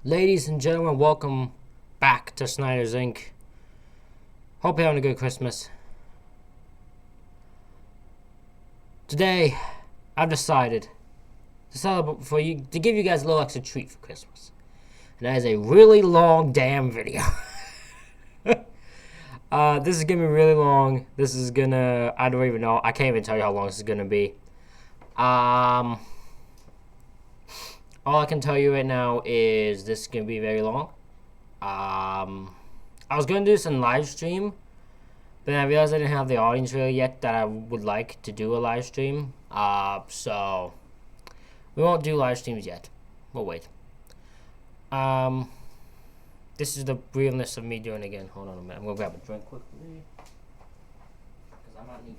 Ladies and gentlemen, welcome back to Snyder's Inc. Hope you're having a good Christmas. Today, I've decided to give you guys a little extra treat for Christmas. And that is a really long damn video. This is gonna be really long. I don't even know. I can't even tell you how long this is gonna be. All I can tell you right now is this is going to be very long. I was going to do this in live stream, but then I realized I didn't have the audience really yet that I would like to do a live stream. So we won't do live streams yet. We'll wait. This is the realness of me doing it again. Hold on a minute. I'm going to grab a drink quickly, because I might need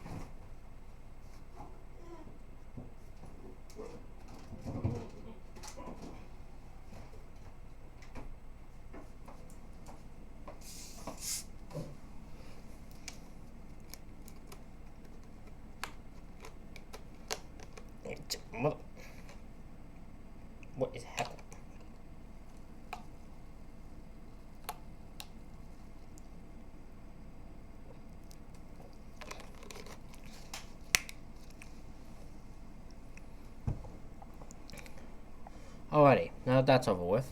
What is happening? Alrighty, now that that's over with,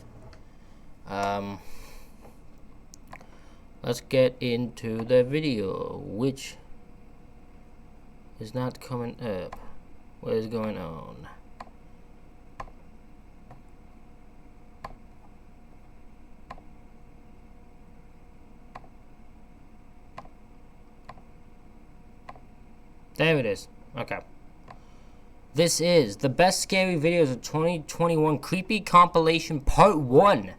let's get into the video, which is not coming up. What is going on? There it is. Okay. This is the best scary videos of 2021 Creepy Compilation Part 1.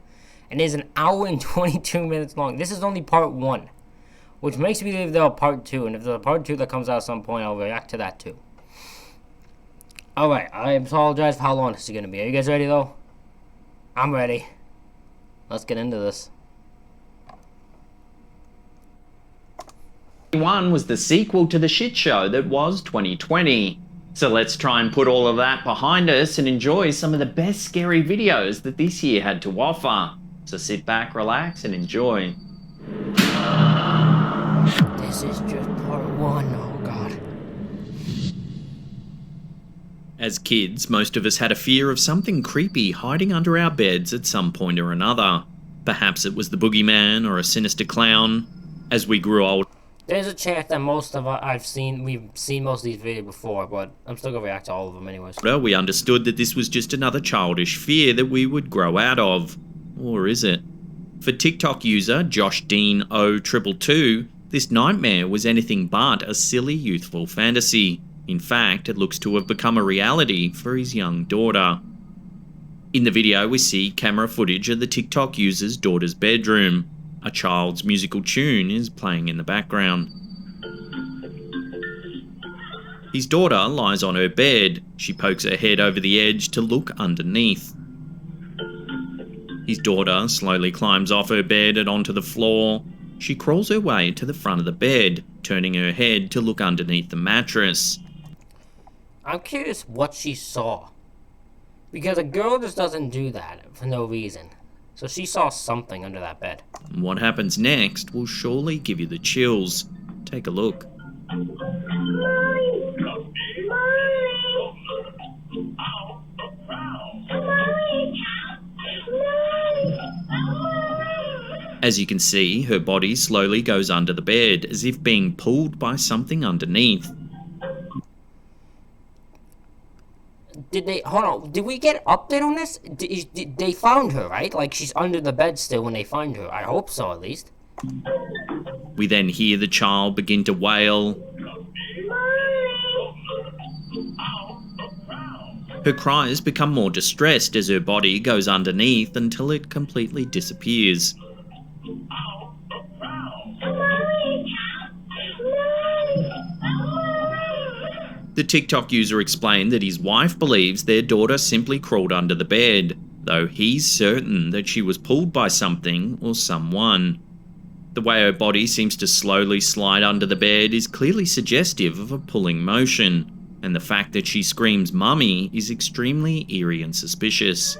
And it is an hour and 22 minutes long. This is only Part 1. Which makes me believe there's a Part 2. And if there's a Part 2 that comes out at some point, I'll react to that too. Alright, I apologize for how long this is going to be. Are you guys ready though? I'm ready. Let's get into this. One was the sequel to the shit show that was 2020. So let's try and put all of that behind us and enjoy some of the best scary videos that this year had to offer. So sit back, relax, and enjoy. This is just Part 1. Oh god. As kids, most of us had a fear of something creepy hiding under our beds at some point or another. Perhaps it was the boogeyman or a sinister clown. As we grew older, There's a chance that we've seen most of these videos before, but I'm still gonna react to all of them anyways. we understood that this was just another childish fear that we would grow out of. Or is it? For TikTok user Josh Dean 0222, this nightmare was anything but a silly youthful fantasy. In fact, it looks to have become a reality for his young daughter. In the video, we see camera footage of the TikTok user's daughter's bedroom. A child's musical tune is playing in the background. His daughter lies on her bed. She pokes her head over the edge to look underneath. His daughter slowly climbs off her bed and onto the floor. She crawls her way to the front of the bed, turning her head to look underneath the mattress. I'm curious what she saw. Because a girl just doesn't do that for no reason. So she saw something under that bed. What happens next will surely give you the chills. Take a look. As you can see, her body slowly goes under the bed, as if being pulled by something underneath. Did we get an update on this? They found her, right? Like, she's under the bed still when they find her. I hope so, at least. We then hear the child begin to wail. Her cries become more distressed as her body goes underneath until it completely disappears. The TikTok user explained that his wife believes their daughter simply crawled under the bed, though he's certain that she was pulled by something or someone. The way her body seems to slowly slide under the bed is clearly suggestive of a pulling motion, and the fact that she screams "Mummy" is extremely eerie and suspicious.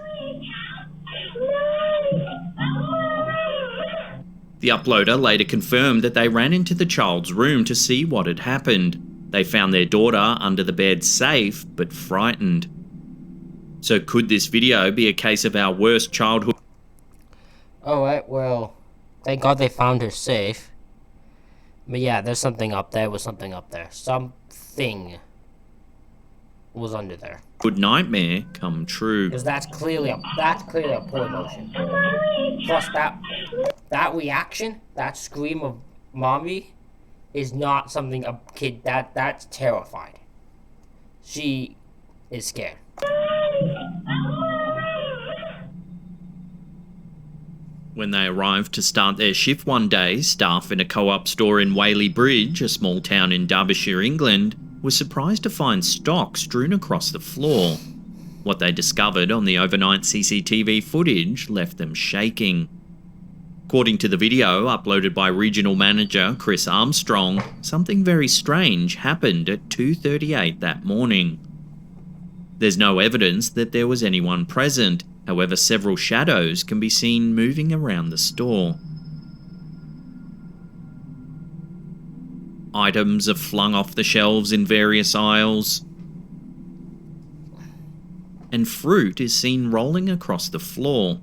The uploader later confirmed that they ran into the child's room to see what had happened. They found their daughter under the bed safe, but frightened. So could this video be a case of our worst childhood? Alright, well, thank God they found her safe. But yeah, there's something up there. Something was under there. Good nightmare come true. Because that's clearly a poor emotion. Plus that reaction, that scream of mommy, is not something a kid that's terrified. She is scared. When they arrived to start their shift one day, staff in a co-op store in Whaley Bridge, a small town in Derbyshire, England, were surprised to find stock strewn across the floor. What they discovered on the overnight CCTV footage left them shaking. According to the video uploaded by regional manager Chris Armstrong, something very strange happened at 2:38 that morning. There's no evidence that there was anyone present. However, several shadows can be seen moving around the store. Items are flung off the shelves in various aisles, and fruit is seen rolling across the floor.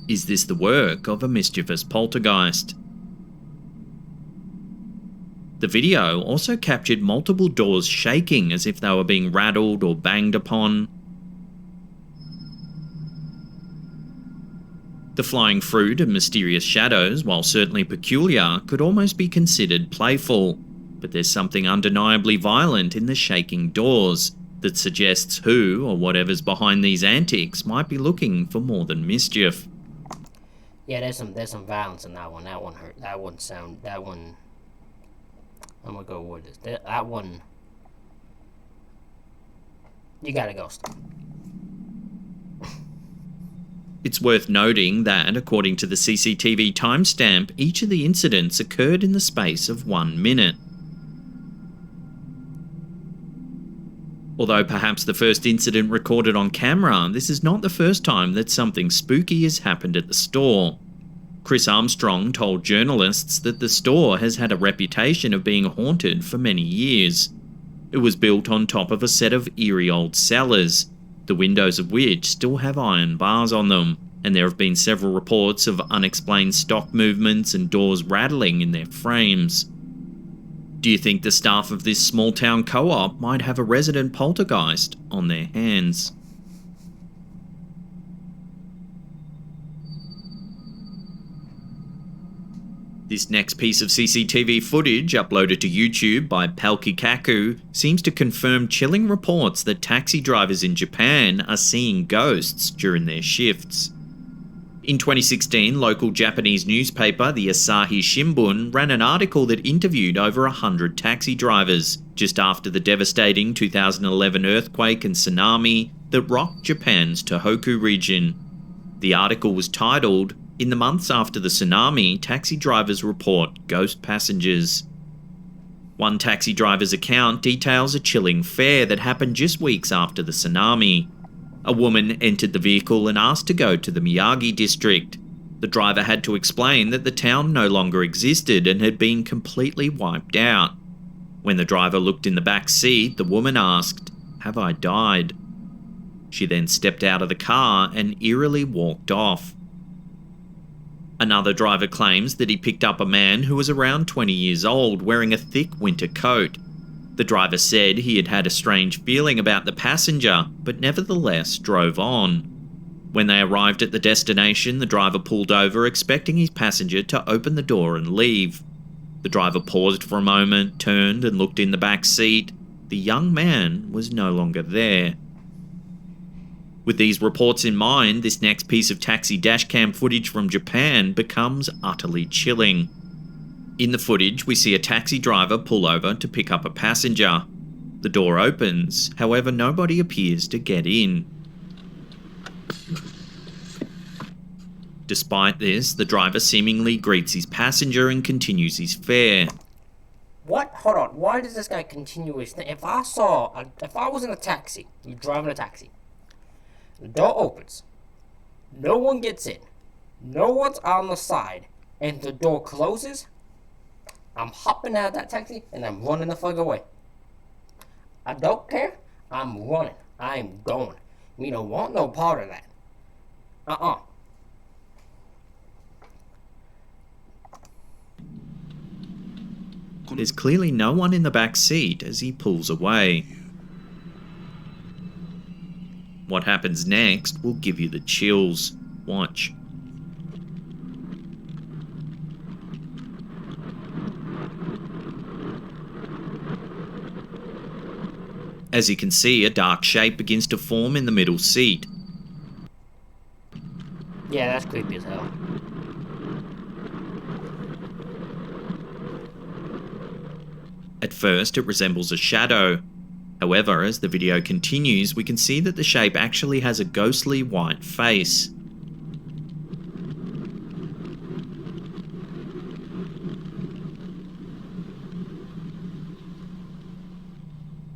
Is this the work of a mischievous poltergeist? The video also captured multiple doors shaking as if they were being rattled or banged upon. The flying fruit and mysterious shadows, while certainly peculiar, could almost be considered playful, but there's something undeniably violent in the shaking doors that suggests who or whatever's behind these antics might be looking for more than mischief. Yeah, there's some violence in that one. That one hurt. That one. I'm gonna go with this. That one. You gotta go. It's worth noting that, according to the CCTV timestamp, each of the incidents occurred in the space of 1 minute. Although perhaps the first incident recorded on camera, this is not the first time that something spooky has happened at the store. Chris Armstrong told journalists that the store has had a reputation of being haunted for many years. It was built on top of a set of eerie old cellars, the windows of which still have iron bars on them, and there have been several reports of unexplained stock movements and doors rattling in their frames. Do you think the staff of this small town co-op might have a resident poltergeist on their hands? This next piece of CCTV footage, uploaded to YouTube by Palkikaku, seems to confirm chilling reports that taxi drivers in Japan are seeing ghosts during their shifts. In 2016, local Japanese newspaper, the Asahi Shimbun, ran an article that interviewed over 100 taxi drivers, just after the devastating 2011 earthquake and tsunami that rocked Japan's Tohoku region. The article was titled, "In the months after the tsunami, taxi drivers report ghost passengers." One taxi driver's account details a chilling fare that happened just weeks after the tsunami. A woman entered the vehicle and asked to go to the Miyagi district. The driver had to explain that the town no longer existed and had been completely wiped out. When the driver looked in the back seat, the woman asked, "Have I died?" She then stepped out of the car and eerily walked off. Another driver claims that he picked up a man who was around 20 years old wearing a thick winter coat. The driver said he had had a strange feeling about the passenger, but nevertheless drove on. When they arrived at the destination, the driver pulled over expecting his passenger to open the door and leave. The driver paused for a moment, turned and looked in the back seat. The young man was no longer there. With these reports in mind, this next piece of taxi dashcam footage from Japan becomes utterly chilling. In the footage, we see a taxi driver pull over to pick up a passenger. The door opens, however nobody appears to get in. Despite this, the driver seemingly greets his passenger and continues his fare. What? Hold on. Why does this guy continue his thing? If I was in a taxi, you're driving a taxi, the door opens, no one gets in, no one's on the side, and the door closes, I'm hopping out of that taxi and I'm running the fuck away. I don't care. I'm running. I'm going. We don't want no part of that. There's clearly no one in the back seat as he pulls away. What happens next will give you the chills. Watch. As you can see, a dark shape begins to form in the middle seat. Yeah, that's creepy as hell. At first, it resembles a shadow. However, as the video continues, we can see that the shape actually has a ghostly white face.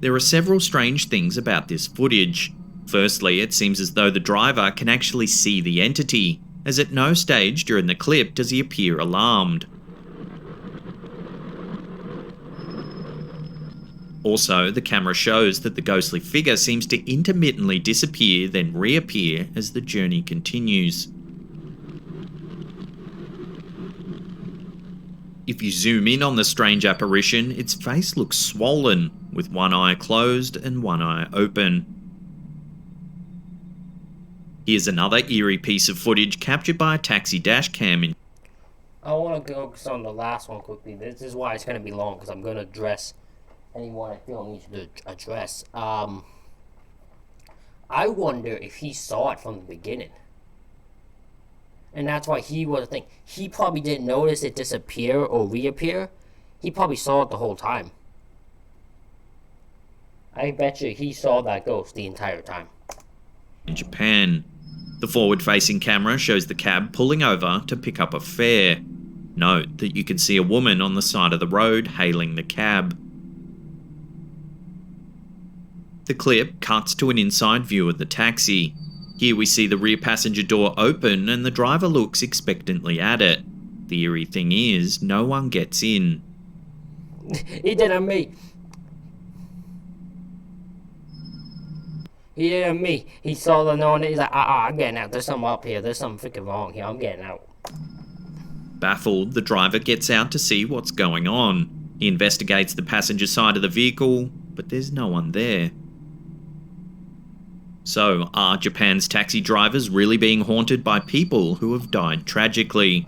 There are several strange things about this footage. Firstly, it seems as though the driver can actually see the entity, as at no stage during the clip does he appear alarmed. Also, the camera shows that the ghostly figure seems to intermittently disappear then reappear as the journey continues. If you zoom in on the strange apparition, its face looks swollen, with one eye closed and one eye open. Here's another eerie piece of footage captured by a taxi dashcam. I want to focus on the last one quickly. This is why it's going to be long, because I'm going to address anyone I feel needs to address. I wonder if he saw it from the beginning. And that's why he was thinking. He probably didn't notice it disappear or reappear. He probably saw it the whole time. I bet you he saw that ghost the entire time. In Japan, the forward-facing camera shows the cab pulling over to pick up a fare. Note that you can see a woman on the side of the road hailing the cab. The clip cuts to an inside view of the taxi. Here we see the rear passenger door open and the driver looks expectantly at it. The eerie thing is, no one gets in. He didn't me. He didn't me. He saw the no, and he's like, I'm getting out. There's something up here. There's something freaking wrong here. I'm getting out. Baffled, the driver gets out to see what's going on. He investigates the passenger side of the vehicle, but there's no one there. So, are Japan's taxi drivers really being haunted by people who have died tragically?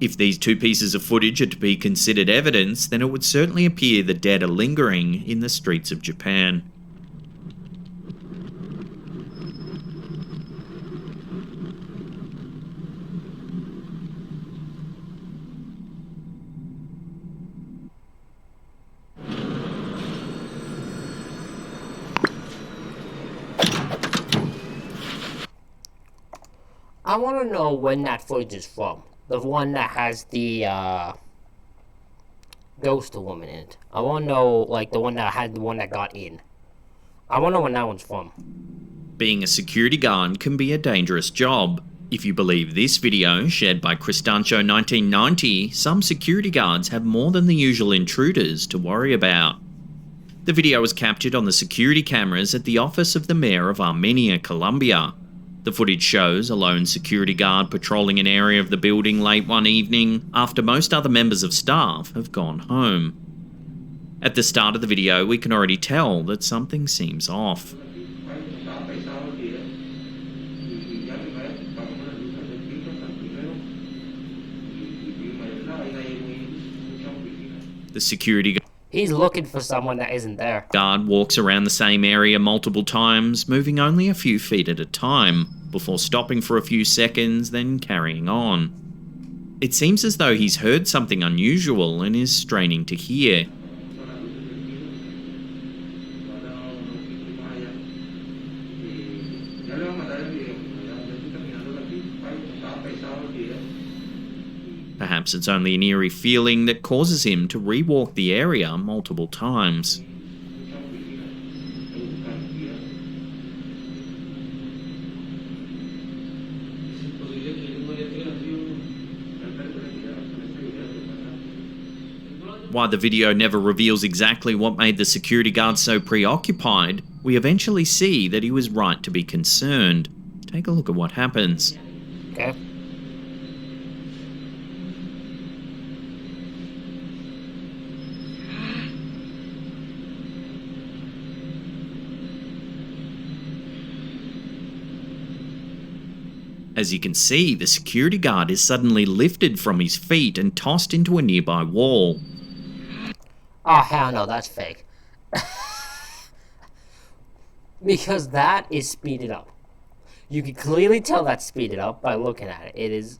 If these two pieces of footage are to be considered evidence, then it would certainly appear the dead are lingering in the streets of Japan. I want to know when that footage is from. The one that has the ghost woman in it. I want to know, like, the one that had the one that got in. I want to know when that one's from. Being a security guard can be a dangerous job. If you believe this video, shared by Cristancho1990, some security guards have more than the usual intruders to worry about. The video was captured on the security cameras at the office of the mayor of Armenia, Colombia. The footage shows a lone security guard patrolling an area of the building late one evening after most other members of staff have gone home. At the start of the video, we can already tell that something seems off. The security He's looking for someone that isn't there. guard walks around the same area multiple times, moving only a few feet at a time, before stopping for a few seconds, then carrying on. It seems as though he's heard something unusual and is straining to hear. Perhaps it's only an eerie feeling that causes him to rewalk the area multiple times. While the video never reveals exactly what made the security guard so preoccupied, we eventually see that he was right to be concerned. Take a look at what happens. Okay. As you can see, the security guard is suddenly lifted from his feet and tossed into a nearby wall. Oh, hell no, that's fake. Because that is speeded up. You can clearly tell that's speeded up by looking at it. It is...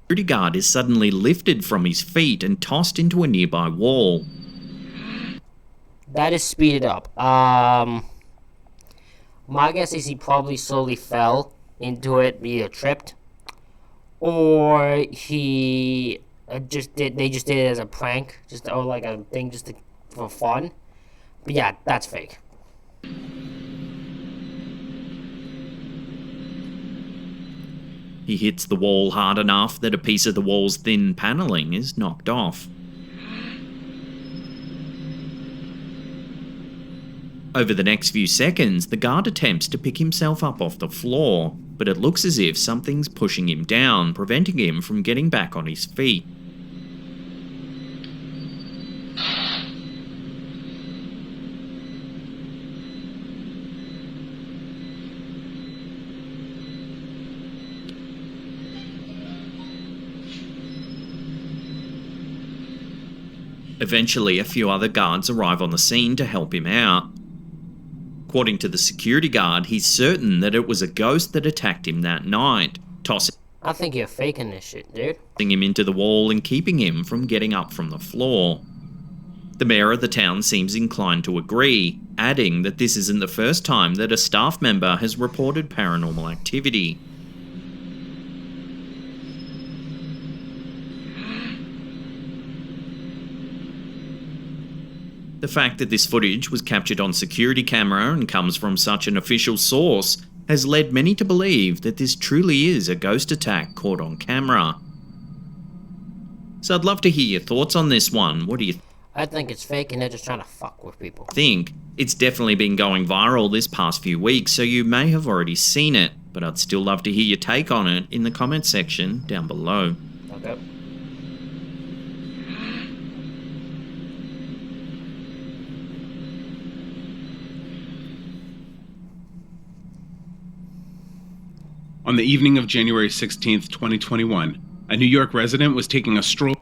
The security guard is suddenly lifted from his feet and tossed into a nearby wall. That is speeded up. My guess is he probably slowly fell into it, either tripped, or he they just did it as a prank, or like a thing for fun. But yeah, that's fake. He hits the wall hard enough that a piece of the wall's thin paneling is knocked off. Over the next few seconds, the guard attempts to pick himself up off the floor, but it looks as if something's pushing him down, preventing him from getting back on his feet. Eventually, a few other guards arrive on the scene to help him out. According to the security guard, he's certain that it was a ghost that attacked him that night, tossing I think you're faking this shit, dude. him into the wall and keeping him from getting up from the floor. The mayor of the town seems inclined to agree, adding that this isn't the first time that a staff member has reported paranormal activity. The fact that this footage was captured on security camera and comes from such an official source has led many to believe that this truly is a ghost attack caught on camera. So I'd love to hear your thoughts on this one. What do you I think it's fake and they're just trying to fuck with people. think? It's definitely been going viral this past few weeks, so you may have already seen it, but I'd still love to hear your take on it in the comment section down below. Okay. On the evening of January 16th, 2021, a New York resident was taking a stroll.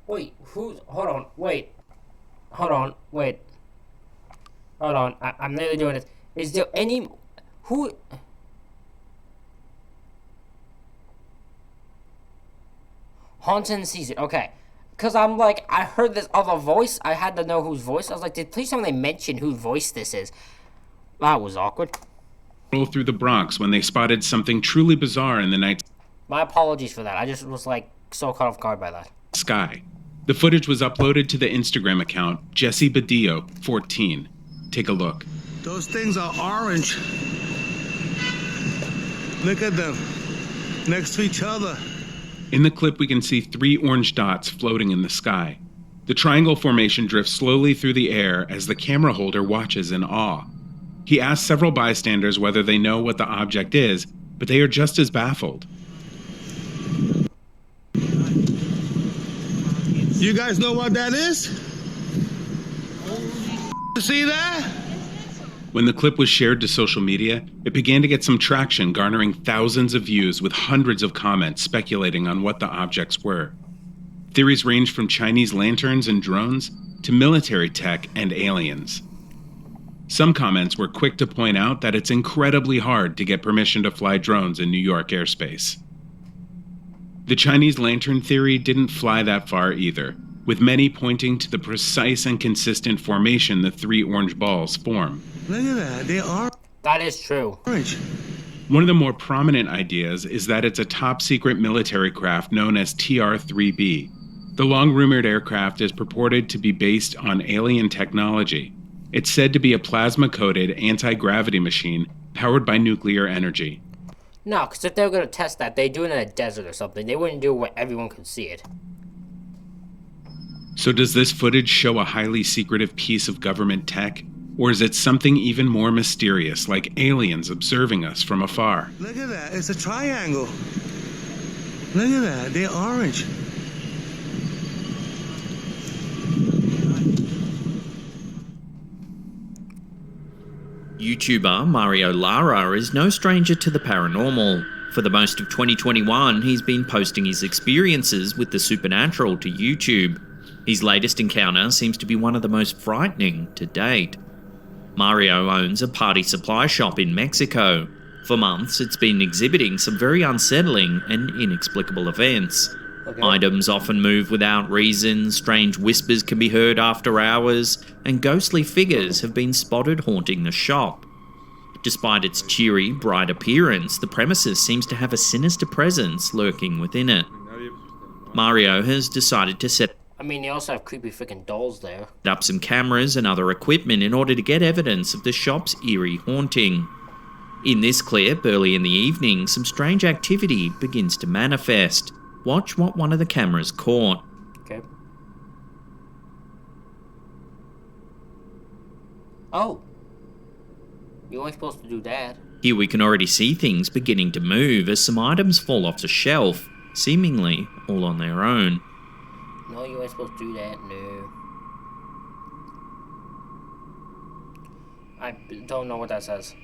Wait, hold on, wait. Hold on, wait. Hold on, I'm nearly doing this. Is there any... Who... Haunted sees it, okay. Because I'm like, I heard this other voice. I had to know whose voice. I was like, please tell me they mention whose voice this is. That was awkward. Through the Bronx when they spotted something truly bizarre in the night My apologies for that. I just was like, so caught off guard by that. sky. The footage was uploaded to the Instagram account Jesse Badillo 14. Take a look. Those things are orange. Look at them. Next to each other. In the clip, we can see 3 orange dots floating in the sky. The triangle formation drifts slowly through the air as the camera holder watches in awe. He asks several bystanders whether they know what the object is, but they are just as baffled. You guys know what that is? See that? When the clip was shared to social media, it began to get some traction, garnering thousands of views with hundreds of comments speculating on what the objects were. Theories range from Chinese lanterns and drones to military tech and aliens. Some comments were quick to point out that it's incredibly hard to get permission to fly drones in New York airspace. The Chinese lantern theory didn't fly that far either, with many pointing to the precise and consistent formation the 3 orange balls form. Look at that. They are That is true. orange. One of the more prominent ideas is that it's a top-secret military craft known as TR-3B. The long-rumored aircraft is purported to be based on alien technology. It's said to be a plasma-coated anti-gravity machine powered by nuclear energy. No, because if they were going to test that, they'd do it in a desert or something. They wouldn't do it where everyone could see it. So does this footage show a highly secretive piece of government tech? Or is it something even more mysterious, like aliens observing us from afar? Look at that. It's a triangle. Look at that. They're orange. YouTuber Mario Lara is no stranger to the paranormal. For the most of 2021, he's been posting his experiences with the supernatural to YouTube. His latest encounter seems to be one of the most frightening to date. Mario owns a party supply shop in Mexico. For months, it's been exhibiting some very unsettling and inexplicable events. Okay. Items often move without reason, strange whispers can be heard after hours, and ghostly figures have been spotted haunting the shop. Despite its cheery, bright appearance, the premises seems to have a sinister presence lurking within it. Mario has decided to set I mean, they also have creepy freaking dolls there. up some cameras and other equipment in order to get evidence of the shop's eerie haunting. In this clip, early in the evening, some strange activity begins to manifest. Watch what one of the cameras caught. Okay. Oh. You weren't supposed to do that. Here we can already see things beginning to move as some items fall off the shelf, seemingly all on their own. No, you weren't supposed to do that. No. I don't know what that says.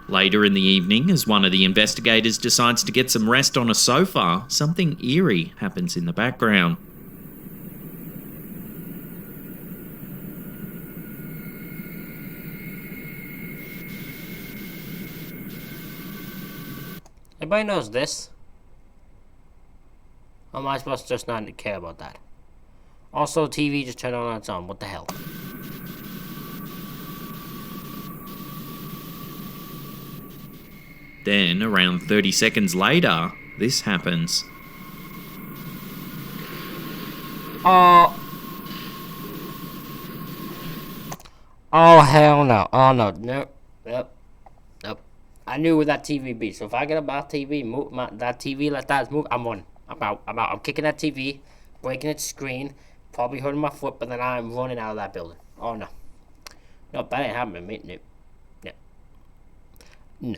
Later in the evening, as one of the investigators decides to get some rest on a sofa, something eerie happens in the background. Everybody knows this. Or am I supposed to just not care about that? Also, TV just turned on its own. What the hell? Then, around 30 seconds later, this happens. Oh, hell no. Oh, no. Nope. Nope. Nope. I knew where that TV be. So if I get up that TV, move that TV like that is move, I'm running. I'm out. I'm kicking that TV, breaking its screen, probably hurting my foot, but then I'm running out of that building. Oh, no. No, that ain't happening, mate. No. No. No.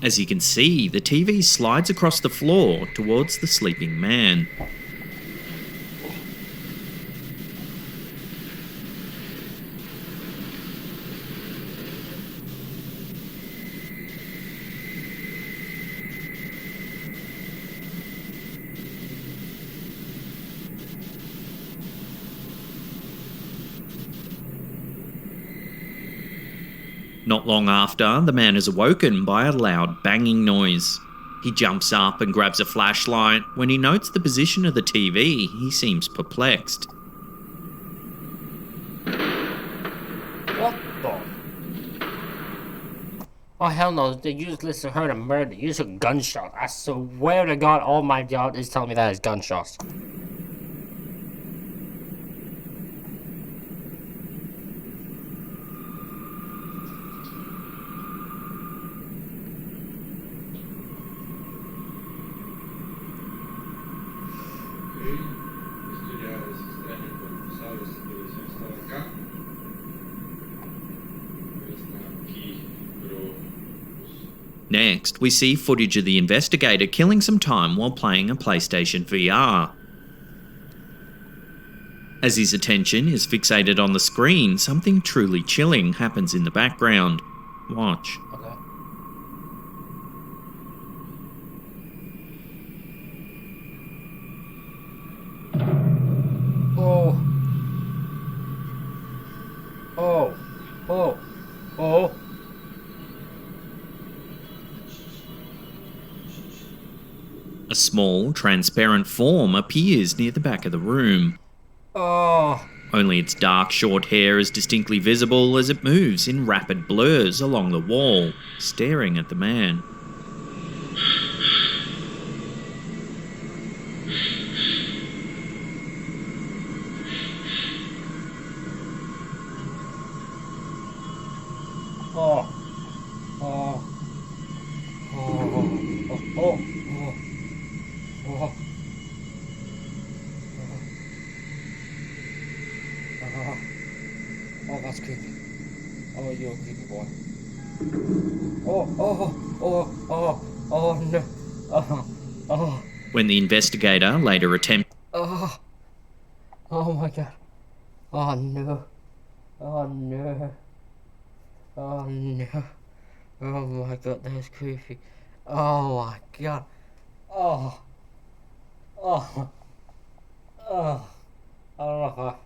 As you can see, the TV slides across the floor towards the sleeping man. Not long after, the man is awoken by a loud banging noise. He jumps up and grabs a flashlight. When he notes the position of the TV, he seems perplexed. What the? Oh, hell no. You just heard a murder. You just heard gunshot. I swear to God, all my job is telling me that is gunshots. Next, we see footage of the investigator killing some time while playing a PlayStation VR. As his attention is fixated on the screen, something truly chilling happens in the background. Watch. Okay. Oh. Oh. Oh. Oh. A small, transparent form appears near the back of the room. Oh. Only its dark, short hair is distinctly visible as it moves in rapid blurs along the wall, staring at the man. Oh. Oh. Oh. Oh. Oh. Oh. Oh. Oh, that's creepy. Oh, you're a creepy boy. Oh, oh, oh, oh, oh, no. Oh, oh, When the investigator later attempted oh, oh my god. Oh no. Oh no. Oh no. Oh my god, that's creepy. Oh my god. Oh. Oh. Oh. Oh.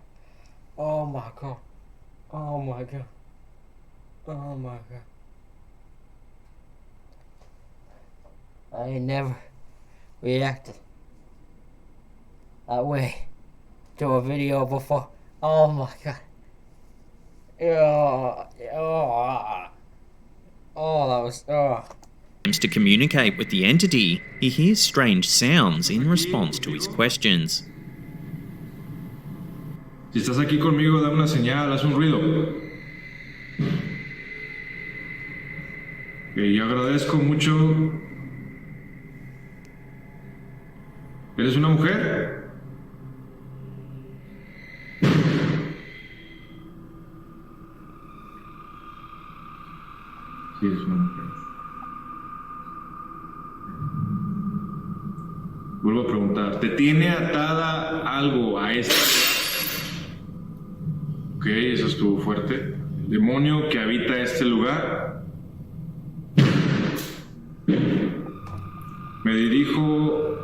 Oh my god. Oh my god. Oh my god. I ain't never reacted that way to a video before. Oh my god. Oh, that was. to communicate with the entity, he hears strange sounds in response to his questions. Si estás aquí conmigo, dame una señal, haz un ruido. Yo agradezco mucho. ¿Eres una mujer? Sí, es una mujer. Vuelvo a preguntar, ¿te tiene atada algo a esta? Ok, eso estuvo fuerte. ¿El demonio que habita este lugar? Me dirijo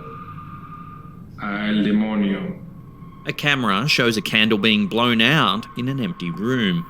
al demonio. A camera shows a candle being blown out in an empty room.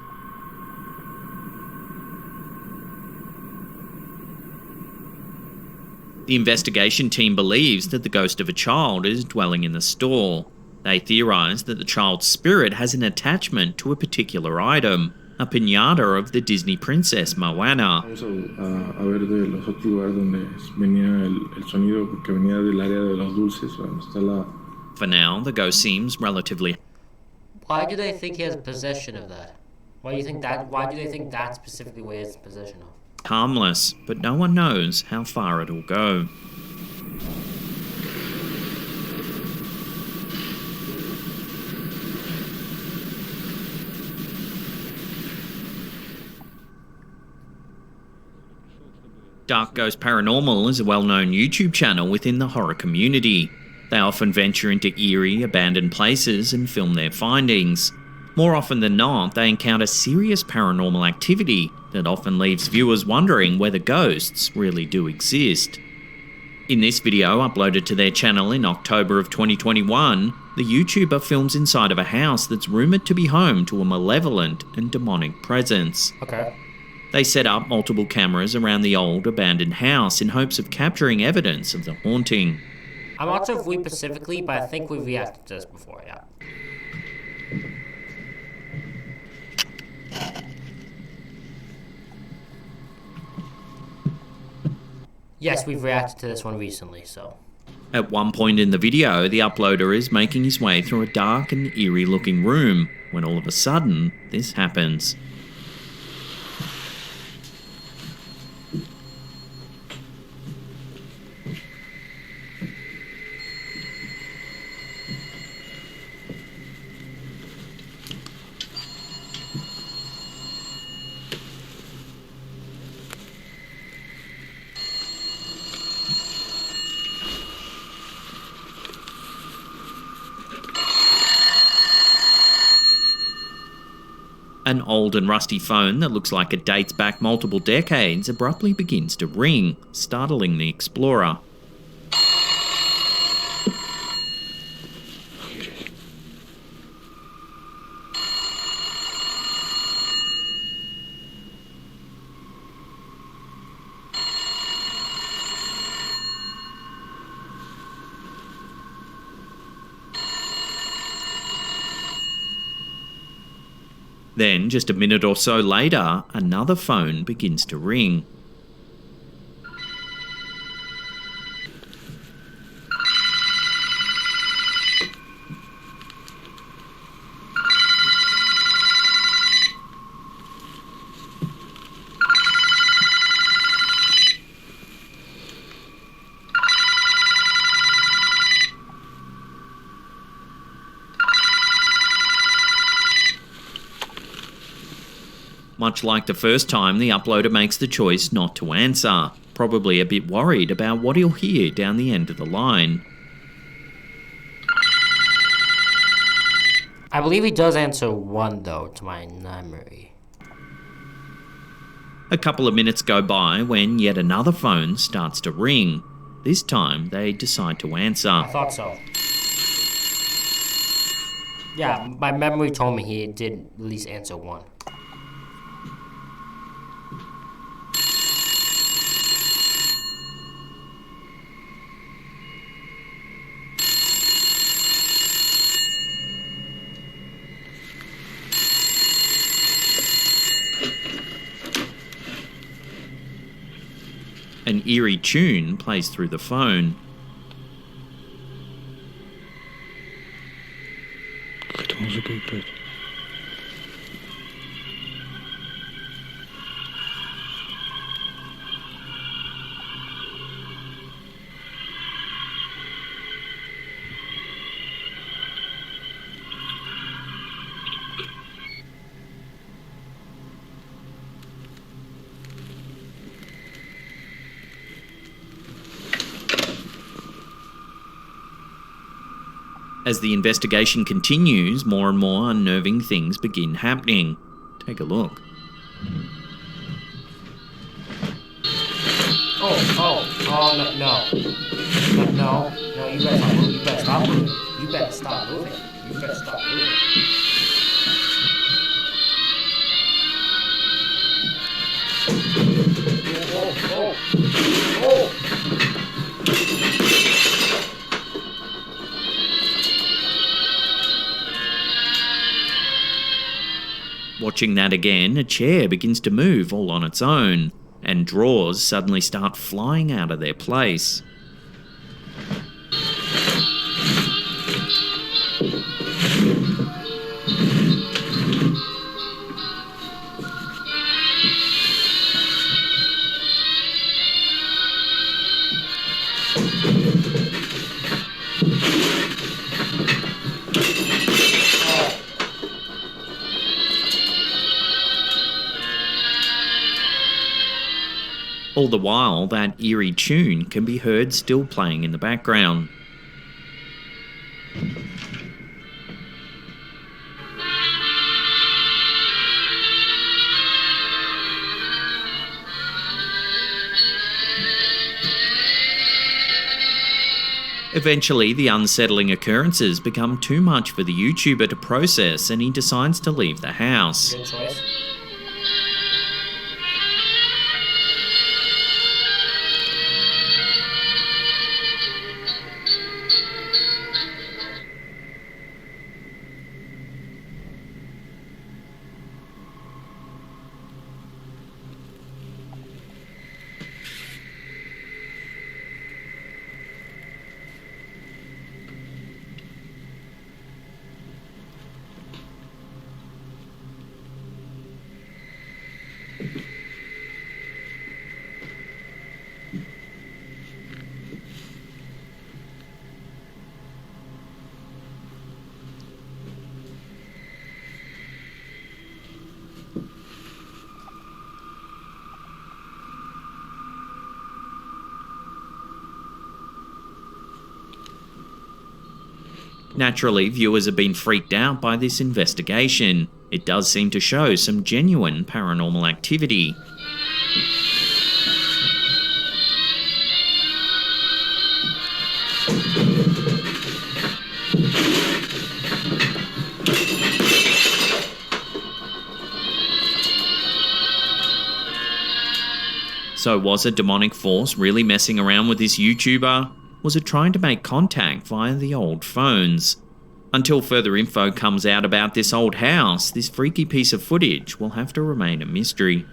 The investigation team believes that the ghost of a child is dwelling in the store. They theorise that the child's spirit has an attachment to a particular item, a piñata of the Disney princess Moana. Vamos a ver de los otros lugares donde venía el sonido, porque venía del área de los dulces, donde está la... For now, the ghost seems relatively... Why do they think he has possession of that? Why do they think that's specifically where he has possession of? harmless, but no one knows how far it'll go. Dark Ghost Paranormal is a well-known YouTube channel within the horror community. They often venture into eerie, abandoned places and film their findings. More often than not, they encounter serious paranormal activity that often leaves viewers wondering whether ghosts really do exist. In this video, uploaded to their channel in October of 2021, the YouTuber films inside of a house that's rumoured to be home to a malevolent and demonic presence. Okay. They set up multiple cameras around the old, abandoned house in hopes of capturing evidence of the haunting. I'm not sure if we specifically, but I think we've reacted to this before, yeah. Yes, we've reacted to this one recently, so... At one point in the video, the uploader is making his way through a dark and eerie looking room, when all of a sudden, this happens. An old and rusty phone that looks like it dates back multiple decades abruptly begins to ring, startling the explorer. Then, just a minute or so later, another phone begins to ring. Much like the first time, the uploader makes the choice not to answer, probably a bit worried about what he'll hear down the end of the line. I believe he does answer 1 though, to my memory. A couple of minutes go by when yet another phone starts to ring. This time, they decide to answer. I thought so. Yeah, my memory told me he did at least answer 1. An eerie tune plays through the phone. As the investigation continues, more and more unnerving things begin happening. Take a look. No, you better stop moving. You better stop moving. You better stop moving. Watching that again, a chair begins to move all on its own, and drawers suddenly start flying out of their place. All the while, that eerie tune can be heard still playing in the background. Eventually, the unsettling occurrences become too much for the YouTuber to process, and he decides to leave the house. Good choice. Naturally, viewers have been freaked out by this investigation. It does seem to show some genuine paranormal activity. So was a demonic force really messing around with this YouTuber? Was it trying to make contact via the old phones? Until further info comes out about this old house, this freaky piece of footage will have to remain a mystery.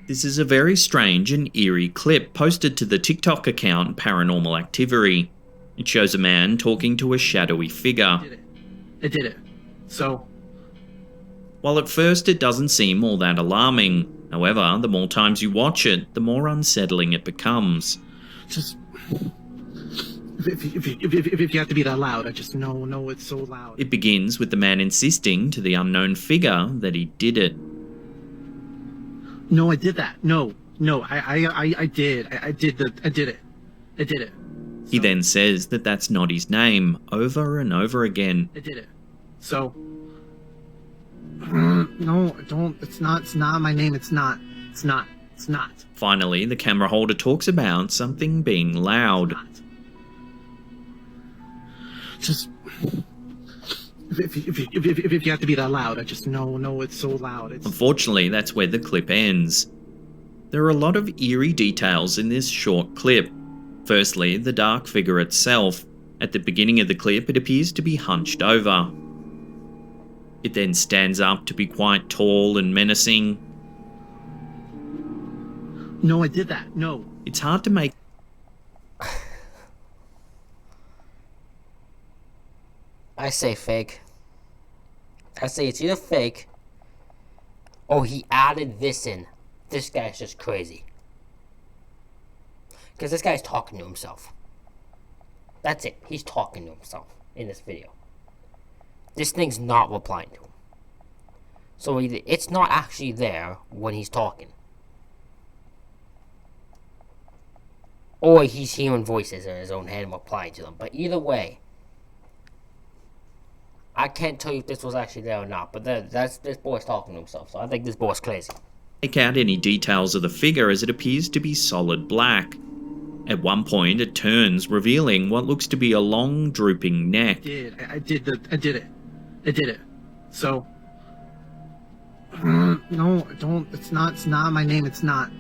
This is a very strange and eerie clip posted to the TikTok account Paranormal Activity. It shows a man talking to a shadowy figure. I did it. So... While at first it doesn't seem all that alarming, however, the more times you watch it, the more unsettling it becomes. Just... If you have to be that loud, I just know it's so loud. It begins with the man insisting to the unknown figure that he did it. No, I did that. No, I did. I did it. I did it. He then says that that's not his name, over and over again. I did it. So... No, don't. It's not my name. It's not. Finally, the camera holder talks about something being loud. Just... If you have to be that loud, I just know it's so loud. Unfortunately, that's where the clip ends. There are a lot of eerie details in this short clip. Firstly, the dark figure itself. At the beginning of the clip, it appears to be hunched over. It then stands up to be quite tall and menacing. No, I did that. No. It's hard to make... I say fake. I say it's either fake, or he added this in. This guy's just crazy. Because this guy's talking to himself. That's it. He's talking to himself in this video. This thing's not replying to him. So either it's not actually there when he's talking, or he's hearing voices in his own head and replying to them. But either way, I can't tell you if this was actually there or not, but this boy's talking to himself, so I think this boy's crazy. Make out any details of the figure as it appears to be solid black. At one point, it turns, revealing what looks to be a long, drooping neck. I did it. So... No, don't. It's not my name. It's not.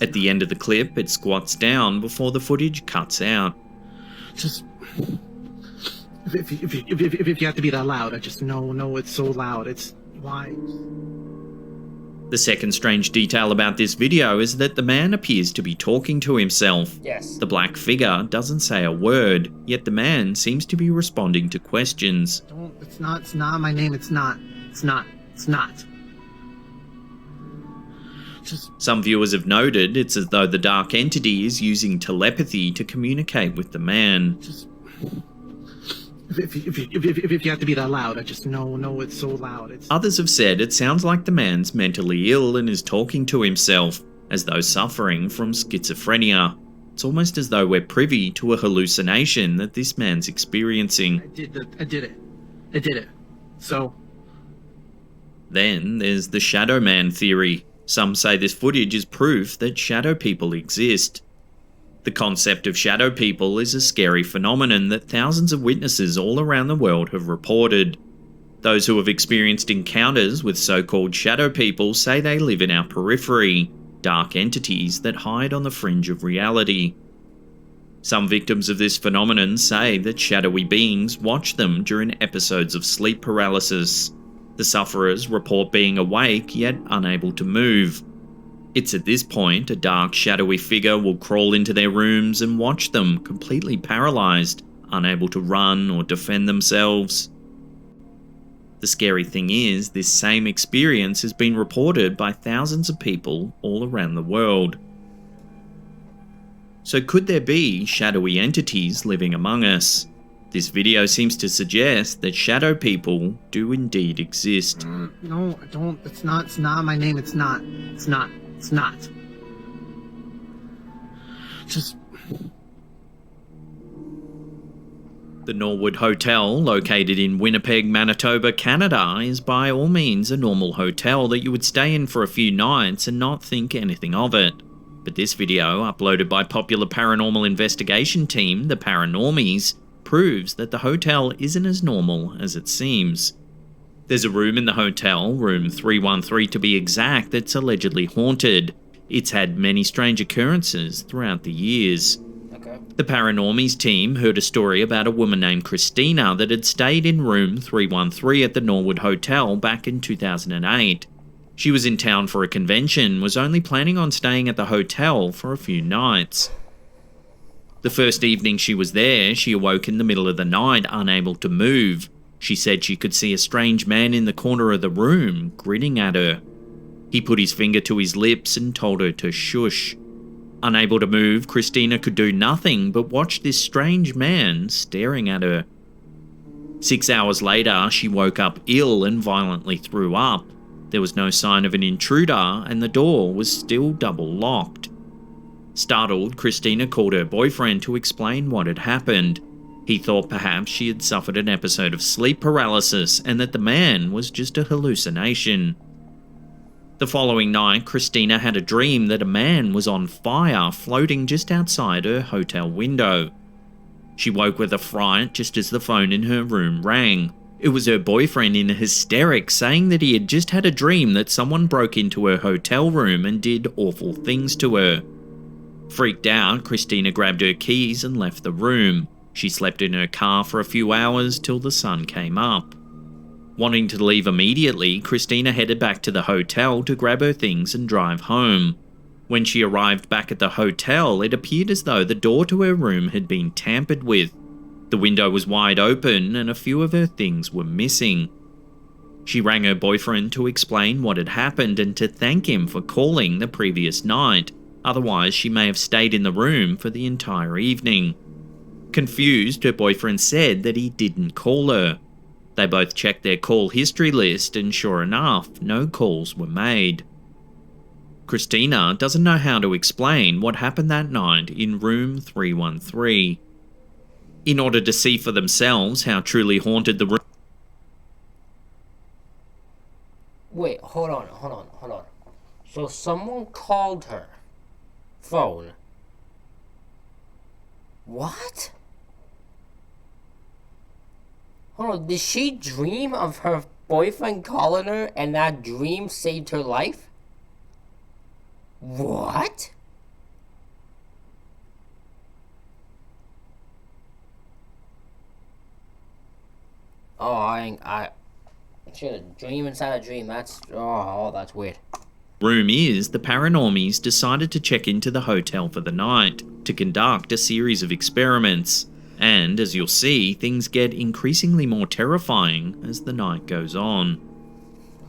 At the end of the clip, it squats down before the footage cuts out. Just... If you have to be that loud, I just know it's so loud. It's... Why? The second strange detail about this video is that the man appears to be talking to himself. Yes. The black figure doesn't say a word, yet the man seems to be responding to questions. Don't... It's not my name. It's not. Just... Some viewers have noted it's as though the dark entity is using telepathy to communicate with the man. Just... If you have to be that loud, I just know it's so loud. Others have said it sounds like the man's mentally ill and is talking to himself, as though suffering from schizophrenia. It's almost as though we're privy to a hallucination that this man's experiencing. I did it. So... Then there's the Shadow Man theory. Some say this footage is proof that shadow people exist. The concept of shadow people is a scary phenomenon that thousands of witnesses all around the world have reported. Those who have experienced encounters with so-called shadow people say they live in our periphery, dark entities that hide on the fringe of reality. Some victims of this phenomenon say that shadowy beings watch them during episodes of sleep paralysis. The sufferers report being awake yet unable to move. It's at this point a dark, shadowy figure will crawl into their rooms and watch them, completely paralyzed, unable to run or defend themselves. The scary thing is, this same experience has been reported by thousands of people all around the world. So could there be shadowy entities living among us? This video seems to suggest that shadow people do indeed exist. No, I don't. It's not my name. It's not. Just... The Norwood Hotel, located in Winnipeg, Manitoba, Canada, is by all means a normal hotel that you would stay in for a few nights and not think anything of it. But this video, uploaded by popular paranormal investigation team, the Paranormies, proves that the hotel isn't as normal as it seems. There's a room in the hotel, room 313 to be exact, that's allegedly haunted. It's had many strange occurrences throughout the years. The Paranormies team heard a story about a woman named Christina that had stayed in room 313 at the Norwood Hotel back in 2008. She was in town for a convention, was only planning on staying at the hotel for a few nights. The first evening she was there, she awoke in the middle of the night, unable to move. She said she could see a strange man in the corner of the room, grinning at her. He put his finger to his lips and told her to shush. Unable to move, Christina could do nothing but watch this strange man staring at her. 6 hours later, she woke up ill and violently threw up. There was no sign of an intruder, and the door was still double locked. Startled, Christina called her boyfriend to explain what had happened. He thought perhaps she had suffered an episode of sleep paralysis and that the man was just a hallucination. The following night, Christina had a dream that a man was on fire floating just outside her hotel window. She woke with a fright just as the phone in her room rang. It was her boyfriend in hysterics, saying that he had just had a dream that someone broke into her hotel room and did awful things to her. Freaked out, Christina grabbed her keys and left the room. She slept in her car for a few hours till the sun came up. Wanting to leave immediately, Christina headed back to the hotel to grab her things and drive home. When she arrived back at the hotel, it appeared as though the door to her room had been tampered with. The window was wide open and a few of her things were missing. She rang her boyfriend to explain what had happened and to thank him for calling the previous night, otherwise she may have stayed in the room for the entire evening. Confused, her boyfriend said that he didn't call her. They both checked their call history list and sure enough, no calls were made. Christina doesn't know how to explain what happened that night in room 313. In order to see for themselves how truly haunted the room... Wait, hold on. So someone called her phone. What? Hold on, did she dream of her boyfriend calling her and that dream saved her life? What? Oh, she had a dream inside a dream. That's weird. Room is, the Paranormies decided to check into the hotel for the night to conduct a series of experiments. And, as you'll see, things get increasingly more terrifying as the night goes on.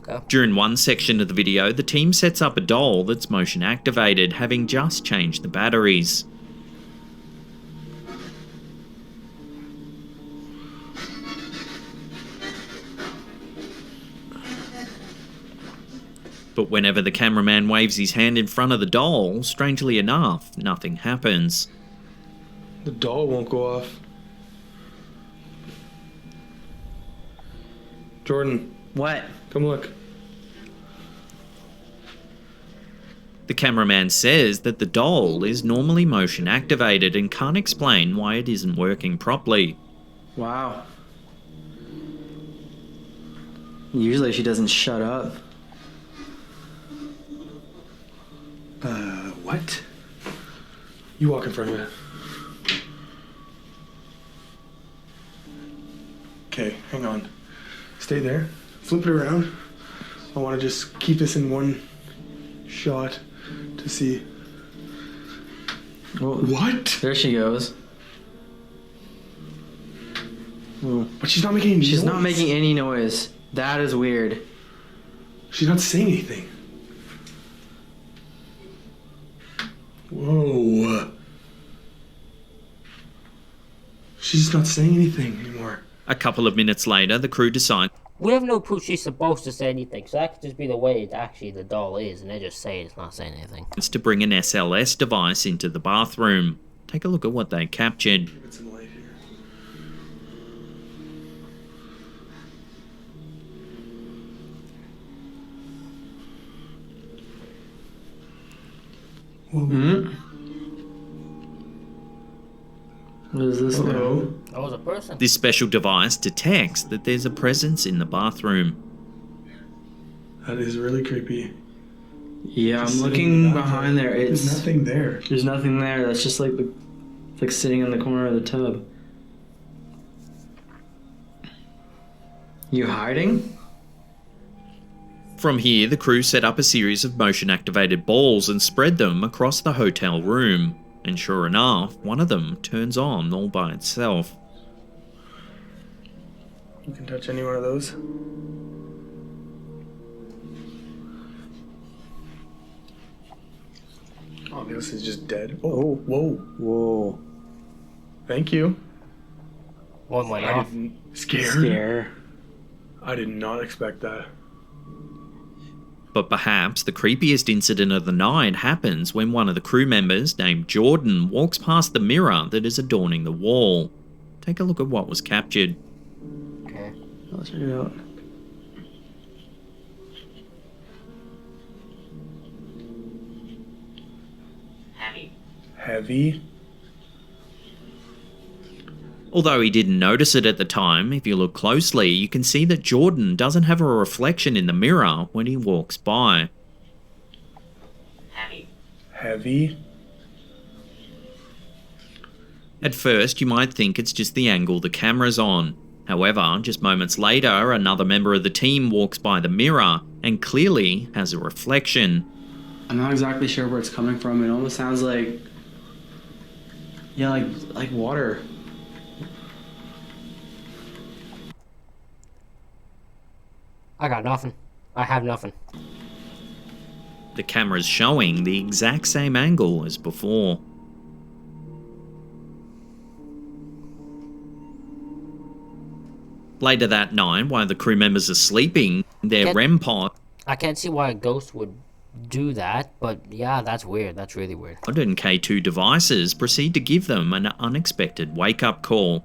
Okay. During one section of the video, the team sets up a doll that's motion activated, having just changed the batteries. But whenever the cameraman waves his hand in front of the doll, strangely enough, nothing happens. The doll won't go off. Jordan, What? come look. The cameraman says that the doll is normally motion activated and can't explain why it isn't working properly. Wow. Usually she doesn't shut up. What? You walk in front of it. Okay, hang on. Stay there. Flip it around. I want to just keep this in one shot to see. Well, What? there she goes. Well, But she's not making any she's noise. not making any noise. That is weird. She's not saying anything. Whoa. She's not saying anything anymore. A couple of minutes later, the crew decides We have no proof she's supposed to say anything, so that could just be the way it actually the doll is, and they just say it's not saying anything. to bring an SLS device into the bathroom. Take a look at what they captured. Get some light here. Hmm? What is this now? Hello. That was a person. This special device detects that there's a presence in the bathroom. That is really creepy. Yeah, Just I'm sitting in the looking bathroom. behind there. There's It's nothing there. There's nothing there. That's just like it's like sitting in the corner of the tub. You hiding? From here, the crew set up a series of motion-activated balls and spread them across the hotel room. And sure enough, one of them turns on all by itself. You can touch any one of those. Oh, this is just dead. Oh, whoa. Whoa. Thank you. One went I off. didn't scared. Scare. I did not expect that. But perhaps the creepiest incident of the night happens when one of the crew members, named Jordan, walks past the mirror that is adorning the wall. Take a look at what was captured. Okay. I'll check it out. Heavy. Although he didn't notice it at the time, if you look closely, you can see that Jordan doesn't have a reflection in the mirror when he walks by. Heavy. At first, you might think it's just the angle the camera's on. However, just moments later, another member of the team walks by the mirror and clearly has a reflection. I'm not exactly sure where it's coming from. It almost sounds like, yeah, like water. I got nothing. I have nothing. The camera's showing the exact same angle as before. Later that night, while the crew members are sleeping, their Get- REM pod I can't see why a ghost would do that, but yeah, that's weird. That's really weird. and K2 devices proceed to give them an unexpected wake-up call.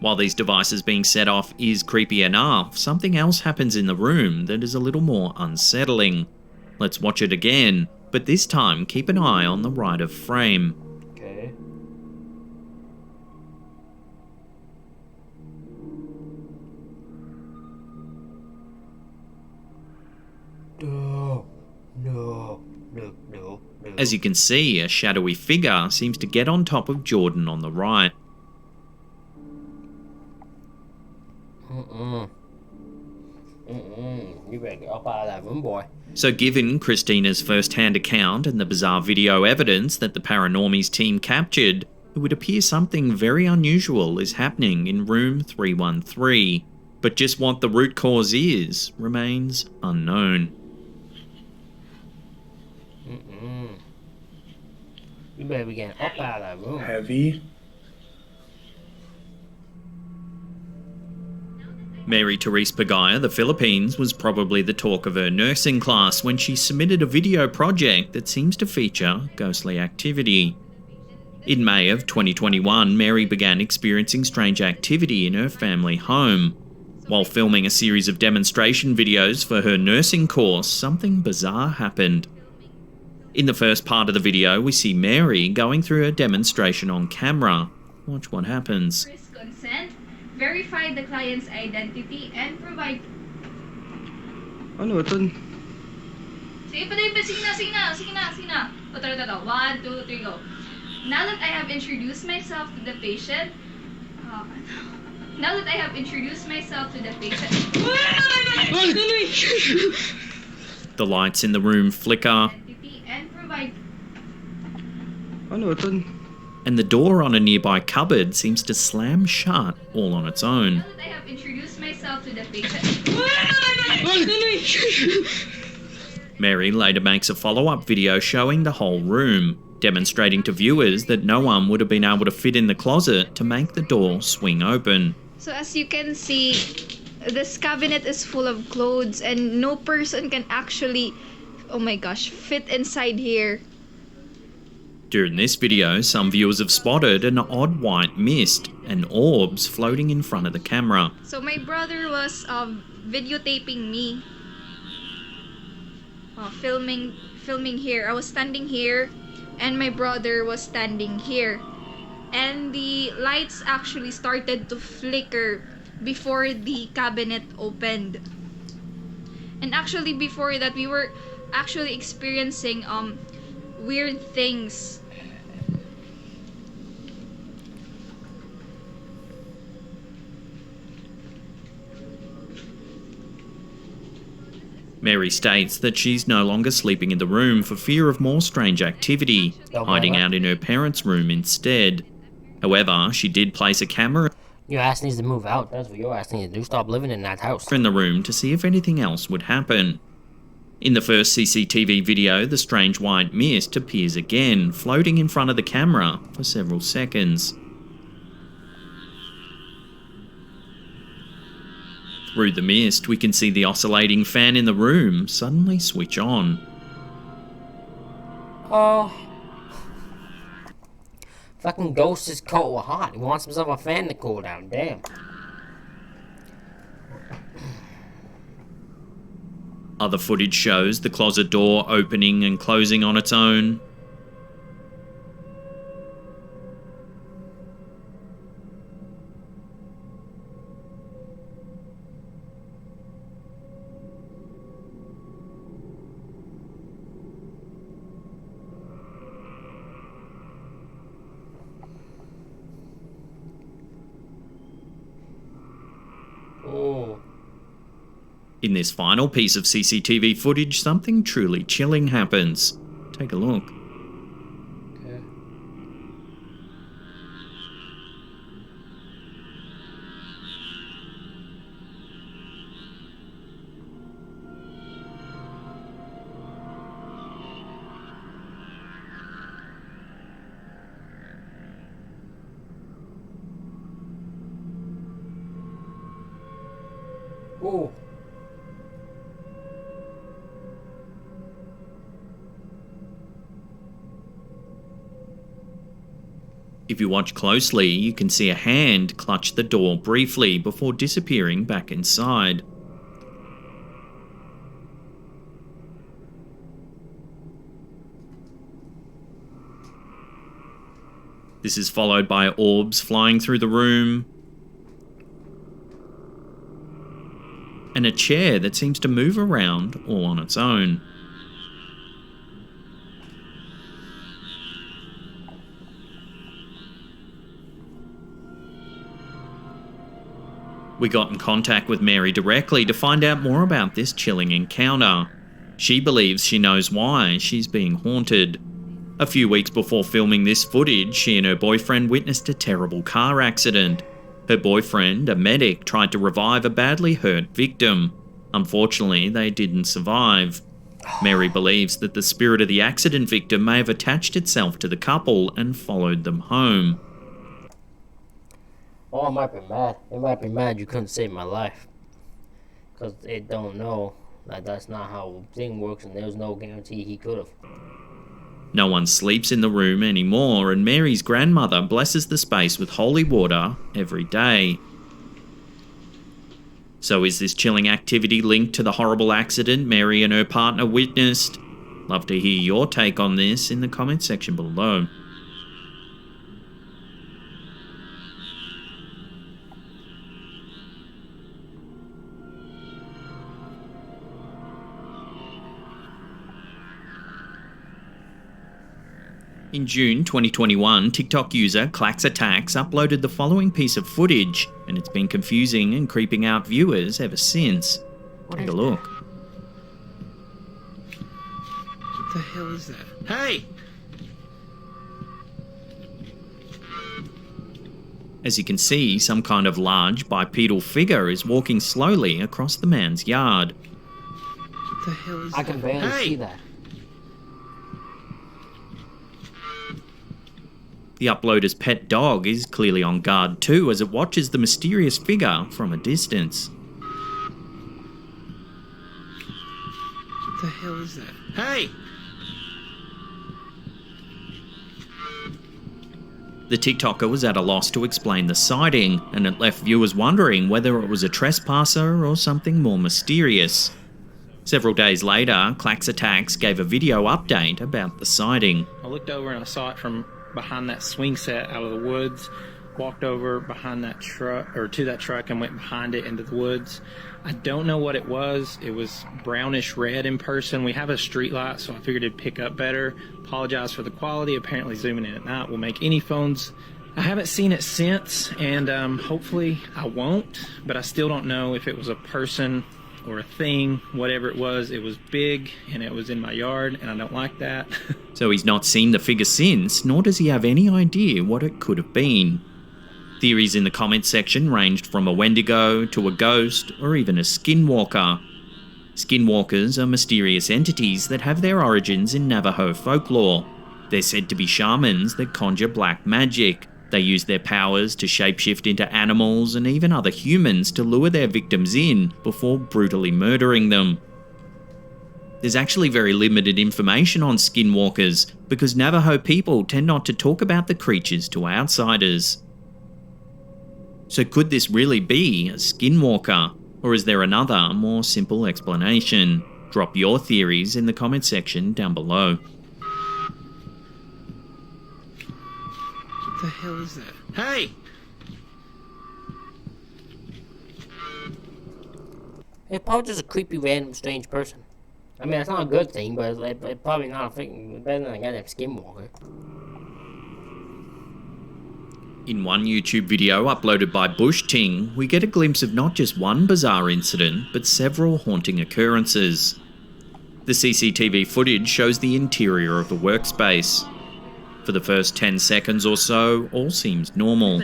While these devices being set off is creepy enough, something else happens in the room that is a little more unsettling. Let's watch it again, but this time keep an eye on the right of frame. Okay. No. As you can see, a shadowy figure seems to get on top of Jordan on the right. You better get up out of that room, boy. So given Christina's first-hand account and the bizarre video evidence that the Paranormies team captured, it would appear something very unusual is happening in room 313. But just what the root cause is remains unknown. You better be getting up out of that room. Heavy. Mary Therese Pagaya, the Philippines, was probably the talk of her nursing class when she submitted a video project that seems to feature ghostly activity. In May of 2021, Mary began experiencing strange activity in her family home. While filming a series of demonstration videos for her nursing course, something bizarre happened. In the first part of the video, we see Mary going through her demonstration on camera. Watch what happens. Consent, verify the client's identity, and provide... Ano ito? Sige na. O, tara. 1, 2, 3, go. Now that I have introduced myself to the patient... The lights in the room flicker, And provide... Ano ito? and the door on a nearby cupboard seems to slam shut all on its own. Now that I have introduced myself to the patient... Mary later makes a follow-up video showing the whole room, demonstrating to viewers that no one would have been able to fit in the closet to make the door swing open. So as you can see, this cabinet is full of clothes and no person can actually, oh my gosh, fit inside here. During this video, some viewers have spotted an odd white mist and orbs floating in front of the camera. So my brother was videotaping me filming here. I was standing here, and my brother was standing here, and the lights actually started to flicker before the cabinet opened. And actually before that, we were actually experiencing weird things. Mary states that she's no longer sleeping in the room for fear of more strange activity, hiding out in her parents' room instead. However, she did place a camera Your ass needs to move out. That's what your ass needs to do. Stop living in that house. in the room to see if anything else would happen. In the first CCTV video, the strange white mist appears again, floating in front of the camera for several seconds. Through the mist, we can see the oscillating fan in the room suddenly switch on. Oh. Fucking ghost is cold or hot. He wants himself a fan to cool down. Damn. Other footage shows the closet door opening and closing on its own. Oh. In this final piece of CCTV footage, something truly chilling happens. Take a look. Okay. Oh. If you watch closely, you can see a hand clutch the door briefly before disappearing back inside. This is followed by orbs flying through the room, and a chair that seems to move around all on its own. We got in contact with Mary directly to find out more about this chilling encounter. She believes she knows why she's being haunted. A few weeks before filming this footage, she and her boyfriend witnessed a terrible car accident. Her boyfriend, a medic, tried to revive a badly hurt victim. Unfortunately, they didn't survive. Mary believes that the spirit of the accident victim may have attached itself to the couple and followed them home. Oh, I might be mad. It might be mad you couldn't save my life. Because they don't know that that's not how the thing works, and there's no guarantee he could have. No one sleeps in the room anymore, and Mary's grandmother blesses the space with holy water every day. So is this chilling activity linked to the horrible accident Mary and her partner witnessed? Love to hear your take on this in the comment section below. In June 2021, TikTok user Clax Attacks uploaded the following piece of footage, and it's been confusing and creeping out viewers ever since. Take a look. What the hell is that? Hey! As you can see, some kind of large bipedal figure is walking slowly across the man's yard. What the hell is I can barely see that. The uploader's pet dog is clearly on guard too, as it watches the mysterious figure from a distance. What the hell is that? Hey! The TikToker was at a loss to explain the sighting, and it left viewers wondering whether it was a trespasser or something more mysterious. Several days later, Clack's Attacks gave a video update about the sighting. I looked over and I saw it from behind that swing set out of the woods, walked over behind that truck, or to that truck, and went behind it into the woods. I don't know what it was. It was brownish red in person. We have a street light, so I figured it'd pick up better. Apologize for the quality. Apparently zooming in at night will make any phones. I haven't seen it since, and hopefully I won't, but I still don't know if it was a person or a thing. Whatever it was big, and it was in my yard, and I don't like that. So he's not seen the figure since, nor does he have any idea what it could have been. Theories in the comments section ranged from a Wendigo to a ghost or even a skinwalker. Skinwalkers are mysterious entities that have their origins in Navajo folklore. They're said to be shamans that conjure black magic. They use their powers to shapeshift into animals and even other humans to lure their victims in before brutally murdering them. There's actually very limited information on skinwalkers because Navajo people tend not to talk about the creatures to outsiders. So could this really be a skinwalker, or is there another, more simple explanation? Drop your theories in the comment section down below. What the hell is that? Hey! It's probably just a creepy, random, strange person. I mean, it's not a good thing, but it's probably not a thing. Better than a goddamn skinwalker. In one YouTube video uploaded by Bush Ting, we get a glimpse of not just one bizarre incident, but several haunting occurrences. The CCTV footage shows the interior of a workspace. For the first 10 seconds or so, all seems normal.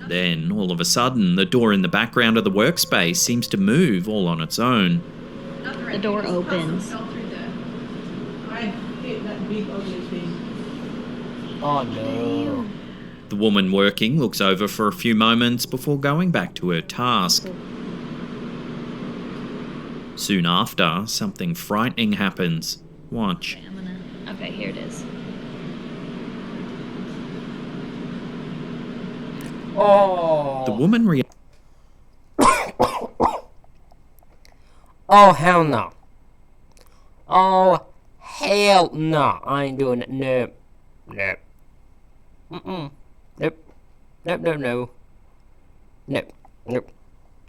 Then, all of a sudden, the door in the background of the workspace seems to move all on its own. The door opens. Oh no. The woman working looks over for a few moments before going back to her task. Soon after, something frightening happens. Watch. Okay, here it is. Oh. The woman Oh, hell no. Oh, hell no. I ain't doing it. Nope. Nope. Nope. Nope, nope, no. Nope. Nope.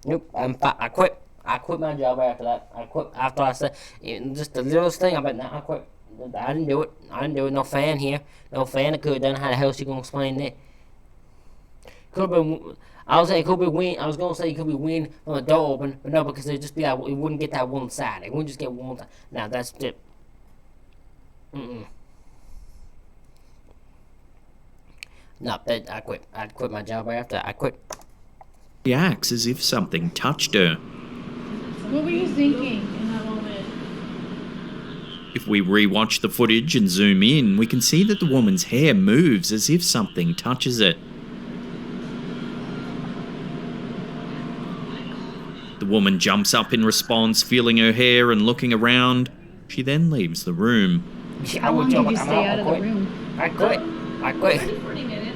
Nope. I quit. I quit my job after that. I quit after I said just the littlest thing. I bet now I quit. I didn't do it. I didn't do it. No fan here. No fan. It could have done. How the hell she gonna explain that? Could have been. I was saying it could be wind. I was gonna say it could be wind from the door open, but no, because it'd just be that it wouldn't get that one side. It wouldn't just get one side. Now that's it. No, I quit. I quit my job after. I quit. reacts as if something touched her. What were you thinking in that moment? If we rewatch the footage and zoom in, we can see that the woman's hair moves as if something touches it. The woman jumps up in response, feeling her hair and looking around. She then leaves the room. How long did you stay out of the room? I quit. I quit. 40 minutes.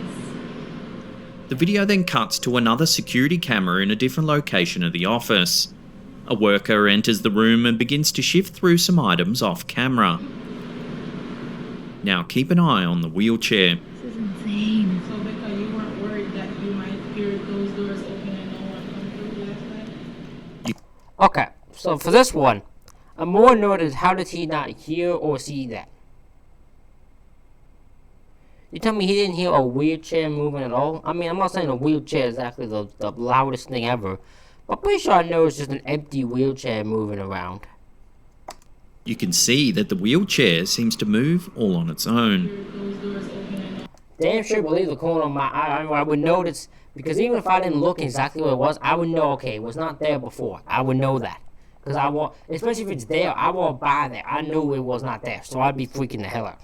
The video then cuts to another security camera in a different location of the office. A worker enters the room and begins to shift through some items off camera. Now keep an eye on the wheelchair. This is insane. So Becca, you weren't worried that you might hear those doors open and no one come through last night? Okay, so for this one, I'm more noted how did he not hear or see that? You tell me he didn't hear a wheelchair moving at all? I mean, I'm not saying a wheelchair is exactly the loudest thing ever, but I'm pretty sure I know it's just an empty wheelchair moving around. You can see that the wheelchair seems to move all on its own. Damn sure believe the corner of my eye. I would notice, because even if I didn't look exactly what it was, I would know, okay, it was not there before. I would know that. Because I walk, especially if it's there, I walk by there. I knew it was not there, so I'd be freaking the hell out.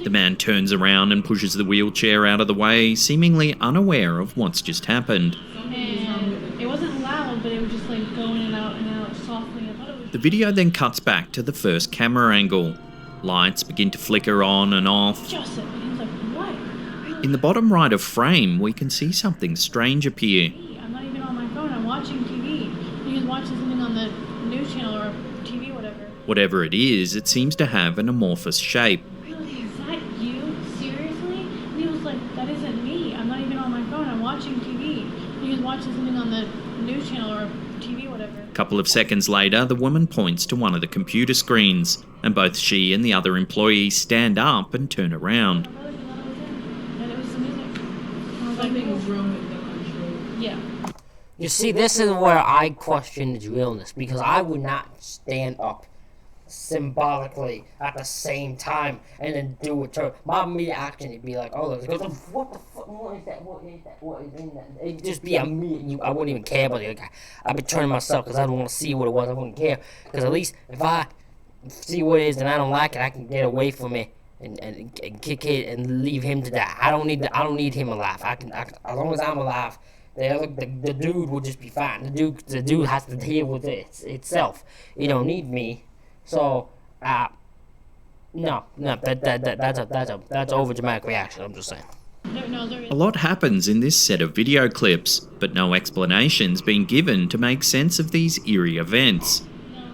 The man turns around and pushes the wheelchair out of the way, seemingly unaware of what's just happened. And it wasn't loud, but it was just like going in and out softly. I thought it was... The video then cuts back to the first camera angle. Lights begin to flicker on and off. Joseph, and he was like, what? In the bottom right of frame, we can see something strange appear. I'm not even watching TV. He was watching something on the news channel or TV, whatever. Whatever it is, it seems to have an amorphous shape. Really, is that you? Seriously? And he was like, that isn't me. I'm not even on my phone. I'm watching TV. He was watching something on the news channel or TV, whatever. A couple of seconds later, the woman points to one of the computer screens, and both she and the other employee stand up and turn around. And it was the music. And I was like, something was wrong with the control. Yeah. You see, this is where I question its realness, because I would not stand up symbolically at the same time and then do a turn. My immediate action would be like, oh, what the fuck, what is that, what is in that? It'd just be immediate. I wouldn't even care about it. I'd be turning myself because I don't want to see what it was. I wouldn't care, because at least if I see what it is and I don't like it, I can get away from it and kick it and leave him to die. I don't need him alive. I can as long as I'm alive, the dude will just be fine. The dude has to deal with it itself. You don't need me. So, no, that's over dramatic reaction. I'm just saying. A lot happens in this set of video clips, but no explanation's been given to make sense of these eerie events.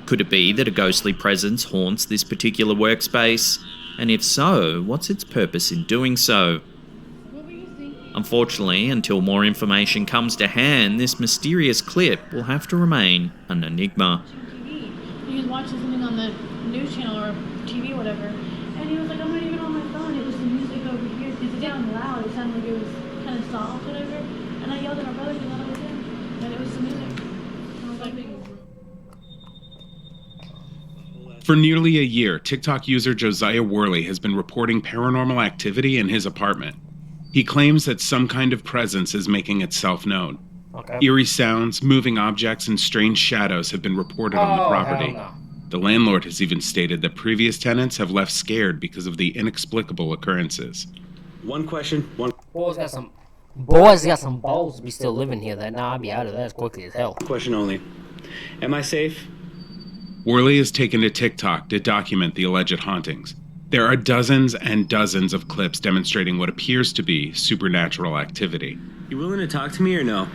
Could it be that a ghostly presence haunts this particular workspace? And if so, what's its purpose in doing so? Unfortunately, until more information comes to hand, this mysterious clip will have to remain an enigma. He was watching something on the news channel or TV, whatever, and he was like, I'm not even on my phone. It was the music over here. It's down loud. It sounded like it was kind of soft, whatever. And I yelled at my brother because I thought it was him, and it was the music. And I was like, For nearly a year, TikTok user Josiah Worley has been reporting paranormal activity in his apartment. He claims that some kind of presence is making itself known. Okay. Eerie sounds, moving objects, and strange shadows have been reported on the property. Hell no. The landlord has even stated that previous tenants have left scared because of the inexplicable occurrences. One question, Boys got some balls to be still living here. That now I'd be out of that as quickly as hell. question only. Am I safe? Worley has taken to TikTok to document the alleged hauntings. There are dozens and dozens of clips demonstrating what appears to be supernatural activity. You willing to talk to me or no?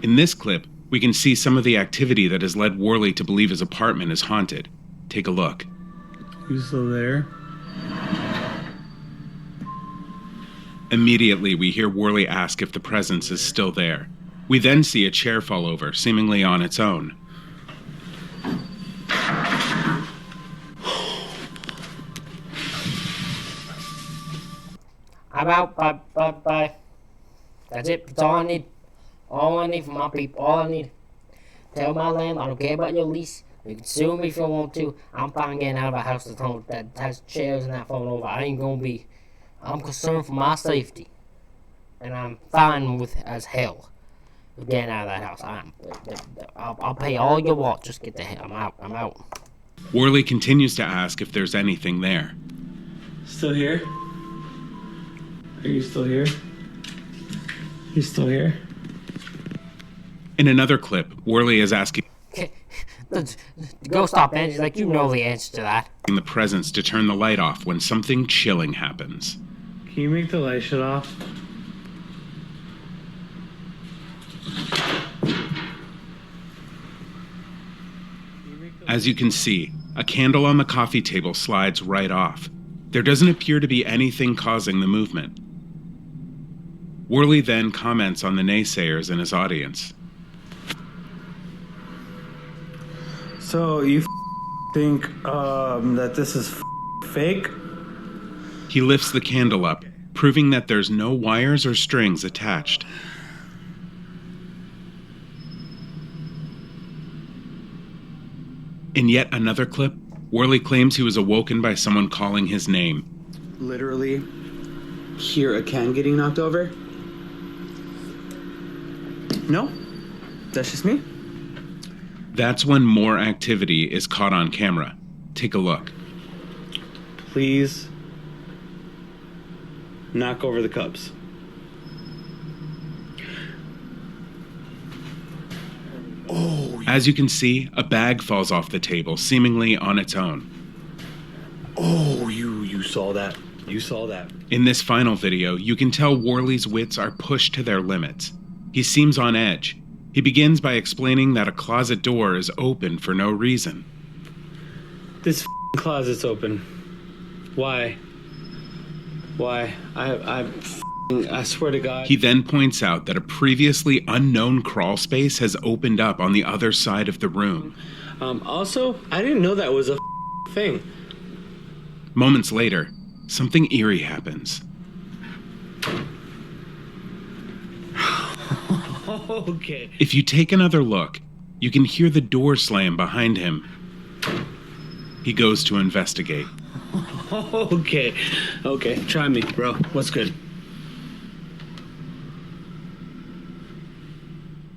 In this clip, we can see some of the activity that has led Worley to believe his apartment is haunted. Take a look. You still there? Immediately, we hear Worley ask if the presence is still there. We then see a chair fall over, seemingly on its own. I'm out. Bye. That's it. That's all I need. All I need from my people. All I need. Tell my landlord, I don't care about your lease. You can sue me if you want to. I'm fine getting out of a house that has chairs and that falling over. I ain't gonna be. I'm concerned for my safety. And I'm fine with as hell with getting out of that house. I'll pay all you want. Just get the hell. I'm out. Worley continues to ask if there's anything there. Still here? Are you still here? You still here? In another clip, Worley is asking Go stop, man. She's like, you know the answer to that. the presence to turn the light off when something chilling happens. Can you make the light shut off? As you can see, a candle on the coffee table slides right off. There doesn't appear to be anything causing the movement. Worley then comments on the naysayers in his audience. So you think that this is fake? He lifts the candle up, proving that there's no wires or strings attached. In yet another clip, Worley claims he was awoken by someone calling his name. Literally hear a can getting knocked over? No, that's just me. That's when more activity is caught on camera. Take a look. Please knock over the cups. As you can see, a bag falls off the table, seemingly on its own. Oh, you saw that. You saw that. In this final video, you can tell Worley's wits are pushed to their limits. He seems on edge. He begins by explaining that a closet door is open for no reason. This closet's open. Why? Why? I swear to God. He then points out that a previously unknown crawl space has opened up on the other side of the room. Also, I didn't know that was a thing. Moments later, something eerie happens. Okay. If you take another look, you can hear the door slam behind him. He goes to investigate. Okay. Okay, try me, bro. What's good?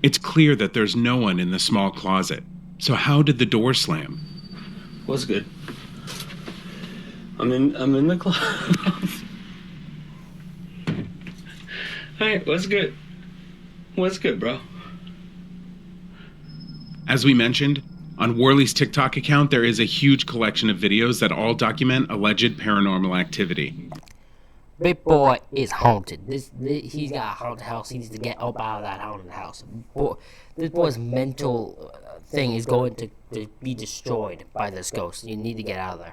It's clear that there's no one in the small closet. So how did the door slam? What's good? I'm in the closet. Alright, what's good? What's good, bro? As we mentioned, on Worley's TikTok account, there is a huge collection of videos that all document alleged paranormal activity. Big boy is haunted. He's got a haunted house. He needs to get up out of that haunted house. This boy's mental thing is going to be destroyed by this ghost. You need to get out of there.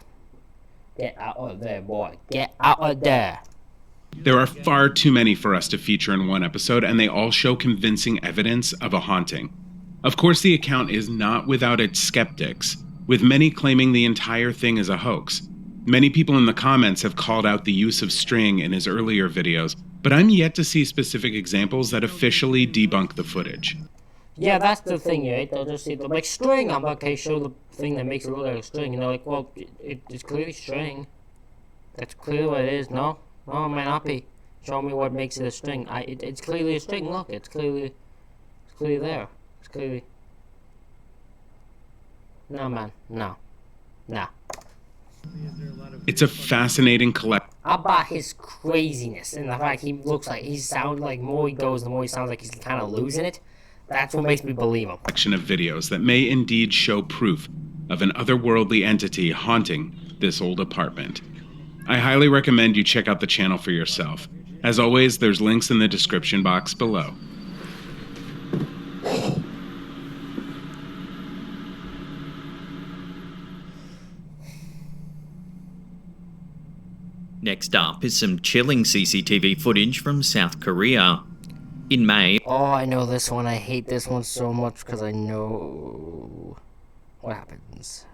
Get out of there, boy. Get out of there. There are far too many for us to feature in one episode, and they all show convincing evidence of a haunting. Of course, the account is not without its skeptics, with many claiming the entire thing is a hoax. Many people in the comments have called out the use of string in his earlier videos, but I'm yet to see specific examples that officially debunk the footage. Yeah, that's the thing, right? They'll just see the like string. I'm like, okay, show the thing that makes it look like a string. And they're like, well, it's clearly string. That's clearly what it is. No, it might not be. Show me what makes it a string. It's clearly a string. Look, it's clearly there. It's clearly. No, man, no. It's a fascinating collection. About his craziness and the fact he looks like he sounds like more he goes, the more he sounds like he's kind of losing it. That's what makes me believe him. Collection of videos that may indeed show proof of an otherworldly entity haunting this old apartment. I highly recommend you check out the channel for yourself. As always, there's links in the description box below. Next up is some chilling CCTV footage from South Korea. In May... Oh, I know this one. I hate this one so much because I know what happens.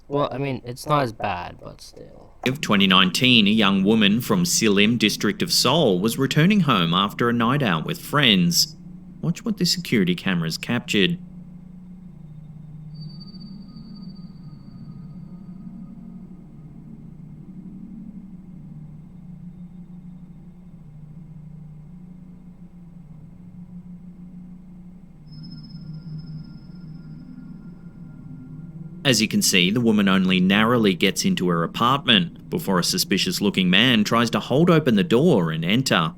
Well, I mean, it's not as bad, but still. Of 2019, a young woman from Silim district of Seoul was returning home after a night out with friends. Watch what the security cameras captured. As you can see, the woman only narrowly gets into her apartment before a suspicious-looking man tries to hold open the door and enter.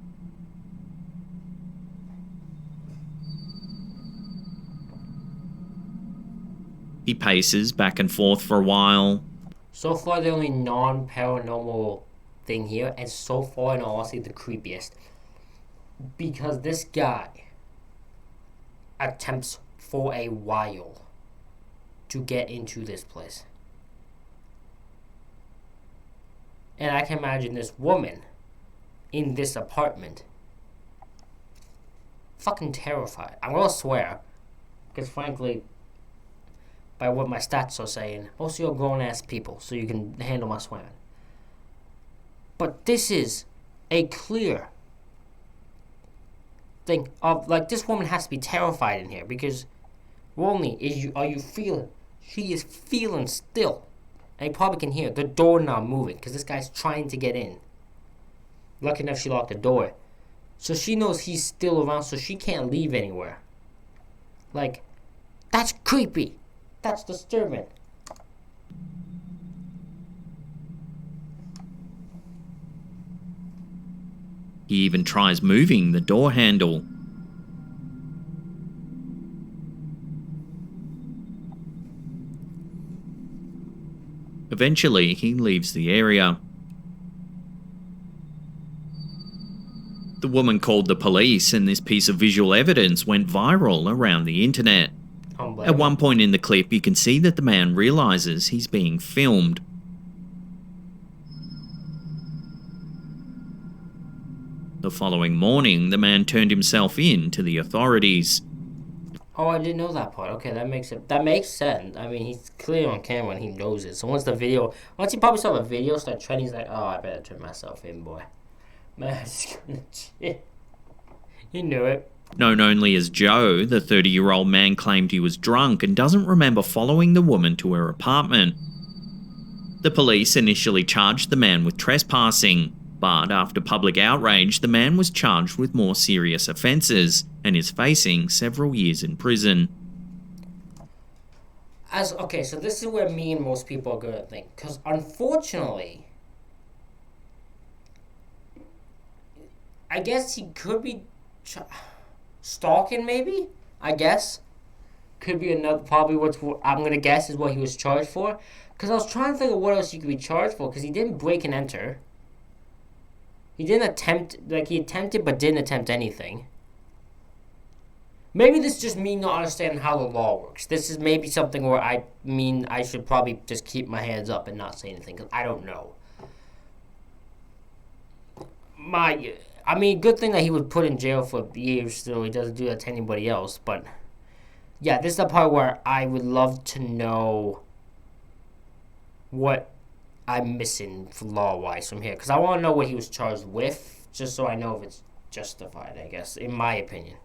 He paces back and forth for a while. So far, the only non-paranormal thing here, and so far, in all honesty, the creepiest. Because this guy attempts for a while to get into this place. And I can imagine this woman in this apartment fucking terrified. I'm gonna swear, because frankly, by what my stats are saying, most of you are grown-ass people, so you can handle my swearing. But this is a clear thing of, like, this woman has to be terrified in here, because Rolney, are you feeling? She is feeling still. And you probably can hear the door now moving, because this guy's trying to get in. Lucky enough she locked the door. So she knows he's still around, so she can't leave anywhere. Like, that's creepy. That's disturbing. He even tries moving the door handle. Eventually, he leaves the area. The woman called the police, and this piece of visual evidence went viral around the internet. At one point in the clip, you can see that the man realizes he's being filmed. The following morning, the man turned himself in to the authorities. Oh, I didn't know that part. Okay, that makes sense. I mean, he's clear on camera and he knows it. So once he probably saw the video start trending, he's like, oh, I better turn myself in, boy. Man, he's gonna shit. He knew it. Known only as Joe, the 30-year-old man claimed he was drunk and doesn't remember following the woman to her apartment. The police initially charged the man with trespassing, but after public outrage, the man was charged with more serious offences and is facing several years in prison. Okay, so this is where me and most people are going to think. Because unfortunately, I guess he could be stalking, maybe? I guess. Could be another, probably what I'm going to guess is what he was charged for. Because I was trying to think of what else he could be charged for, because he didn't break and enter. He didn't attempt, he attempted but didn't attempt anything. Maybe this is just me not understanding how the law works. This is maybe something where I should probably just keep my hands up and not say anything, because I don't know. Good thing that he was put in jail for years so he doesn't do that to anybody else, but yeah, this is the part where I would love to know what I'm missing law-wise from here, because I want to know what he was charged with, just so I know if it's justified, I guess, in my opinion.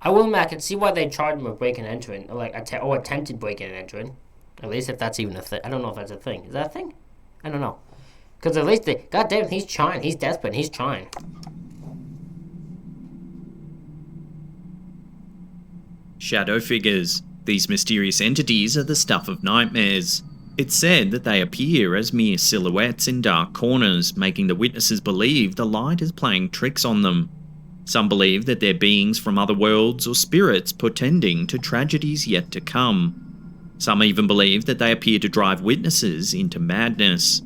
I can see why they charged him with breaking and entering, or attempted breaking and entering. At least if that's even a thing. I don't know if that's a thing. Is that a thing? I don't know. Because at least goddamn, he's trying. He's desperate. He's trying. Shadow figures. These mysterious entities are the stuff of nightmares. It's said that they appear as mere silhouettes in dark corners, making the witnesses believe the light is playing tricks on them. Some believe that they're beings from other worlds or spirits portending to tragedies yet to come. Some even believe that they appear to drive witnesses into madness.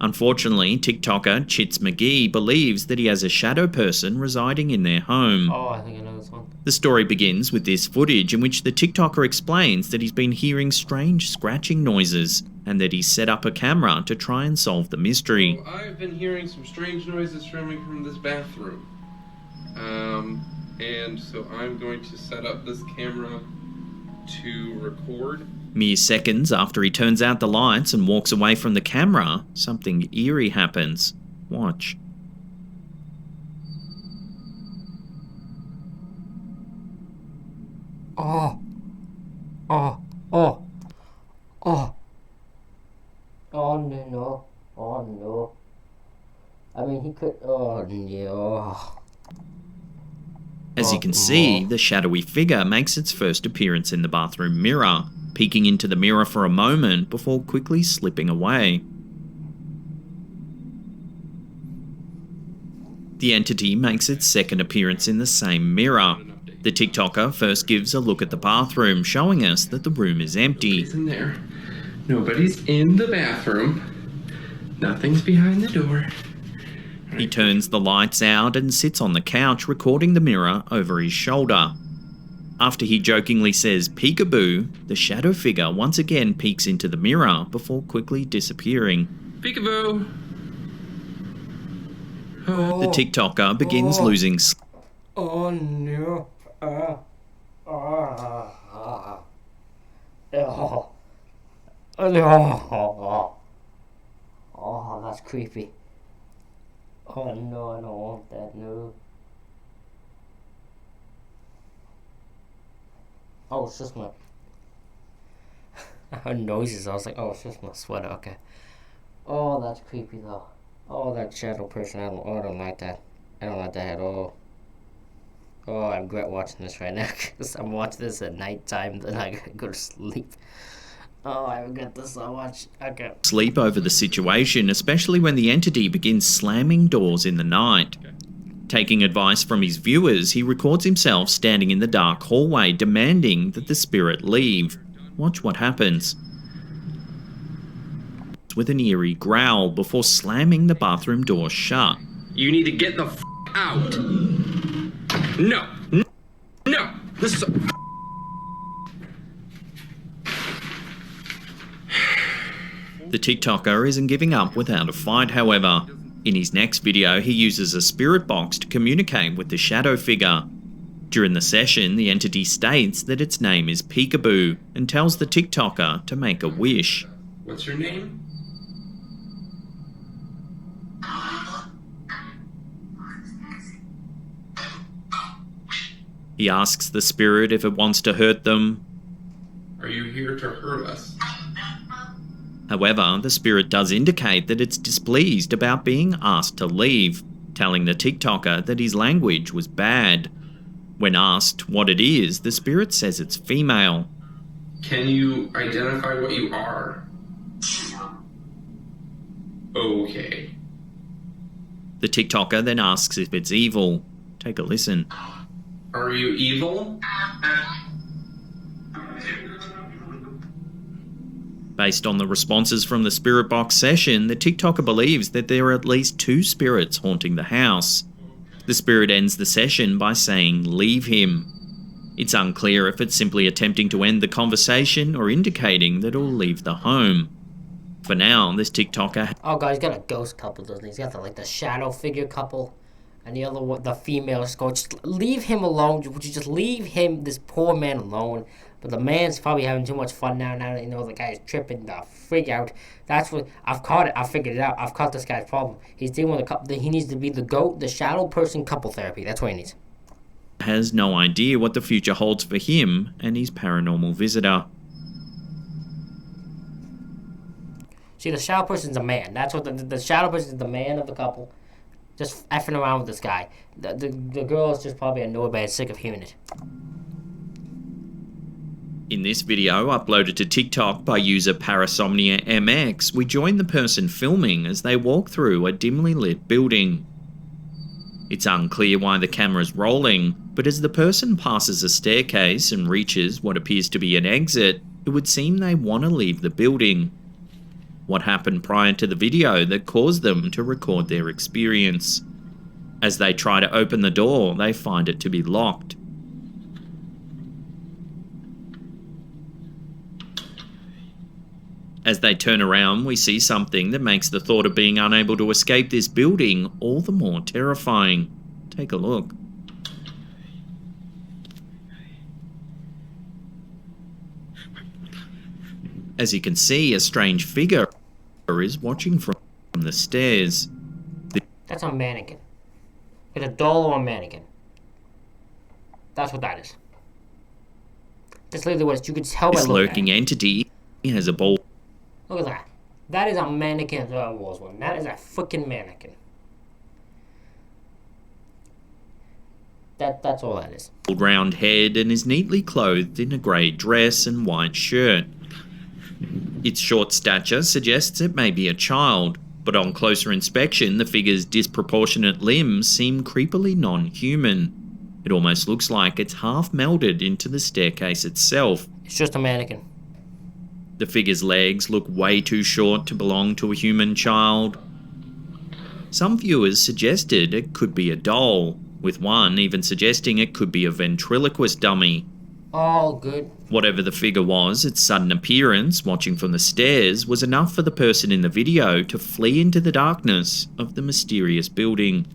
Unfortunately, TikToker Chits McGee believes that he has a shadow person residing in their home. Oh, I think I know this one. The story begins with this footage in which the TikToker explains that he's been hearing strange scratching noises and that he's set up a camera to try and solve the mystery. So I've been hearing some strange noises coming from this bathroom. And so I'm going to set up this camera to record. Mere seconds after he turns out the lights and walks away from the camera, something eerie happens. Watch. Oh. Oh. Oh. Oh. Oh, no. Oh, no. I mean, he could... Oh, no. As you can see, the shadowy figure makes its first appearance in the bathroom mirror, peeking into the mirror for a moment before quickly slipping away. The entity makes its second appearance in the same mirror. The TikToker first gives a look at the bathroom, showing us that the room is empty. Nobody's in there. Nobody's in the bathroom. Nothing's behind the door. He turns the lights out and sits on the couch, recording the mirror over his shoulder. After he jokingly says peekaboo, the shadow figure once again peeks into the mirror before quickly disappearing. Peekaboo! The TikToker begins losing sleep. Oh no. Oh, that's creepy. Oh no, I don't want that, no. Oh, it's just my... I heard noises, I was like, oh, it's just my sweater, okay. Oh, that's creepy though. Oh, that shadow person, I don't like that. I don't like that at all. Oh, I regret watching this right now, because I'm watching this at nighttime, then I gotta go to sleep. Oh, I regret this so much. Okay. Sleep over the situation, especially when the entity begins slamming doors in the night. Taking advice from his viewers, he records himself standing in the dark hallway, demanding that the spirit leave. Watch what happens. with an eerie growl before slamming the bathroom door shut. You need to get the out. No. No. This is... The TikToker isn't giving up without a fight, however. In his next video, he uses a spirit box to communicate with the shadow figure. During the session, the entity states that its name is Peekaboo and tells the TikToker to make a wish. What's your name? He asks the spirit if it wants to hurt them. Are you here to hurt us? However, the spirit does indicate that it's displeased about being asked to leave, telling the TikToker that his language was bad. When asked what it is, the spirit says it's female. Can you identify what you are? Okay. The TikToker then asks if it's evil. Take a listen. Are you evil? Based on the responses from the spirit box session, the TikToker believes that there are at least 2 spirits haunting the house. The spirit ends the session by saying, "Leave him." It's unclear if it's simply attempting to end the conversation or indicating that it'll leave the home. For now, this TikToker... Oh god, he's got a ghost couple, doesn't he? He's got the shadow figure couple. And the other one, the female is going, just leave him alone. Would you just leave him, this poor man, alone? But the man's probably having too much fun now that, you know, the guy's tripping the frig out. That's what, I've caught it, I've figured it out. I've caught this guy's problem. He's dealing with a couple, he needs to be the shadow person couple therapy. That's what he needs. Has no idea what the future holds for him and his paranormal visitor. See, the shadow person's a man. That's what the shadow person is, the man of the couple. Just effing around with this guy. The girl is just probably annoyed by it, sick of hearing it. In this video, uploaded to TikTok by user Parasomnia MX, we join the person filming as they walk through a dimly lit building. It's unclear why the camera's rolling, but as the person passes a staircase and reaches what appears to be an exit, it would seem they want to leave the building. What happened prior to the video that caused them to record their experience? As they try to open the door, they find it to be locked. As they turn around, we see something that makes the thought of being unable to escape this building all the more terrifying. Take a look. As you can see, a strange figure is watching from the stairs. That's a mannequin. It's a doll or a mannequin. That's what that is. That's literally what it is. You could tell by This looking lurking at it. entity has a ball. Look at that. That is a mannequin. That was one. That is a freaking mannequin. That's all that is. Round head and is neatly clothed in a grey dress and white shirt. Its short stature suggests it may be a child, but on closer inspection the figure's disproportionate limbs seem creepily non-human. It almost looks like it's half melded into the staircase itself. It's just a mannequin. The figure's legs look way too short to belong to a human child. Some viewers suggested it could be a doll, with one even suggesting it could be a ventriloquist dummy. All good. Whatever the figure was, its sudden appearance, watching from the stairs, was enough for the person in the video to flee into the darkness of the mysterious building.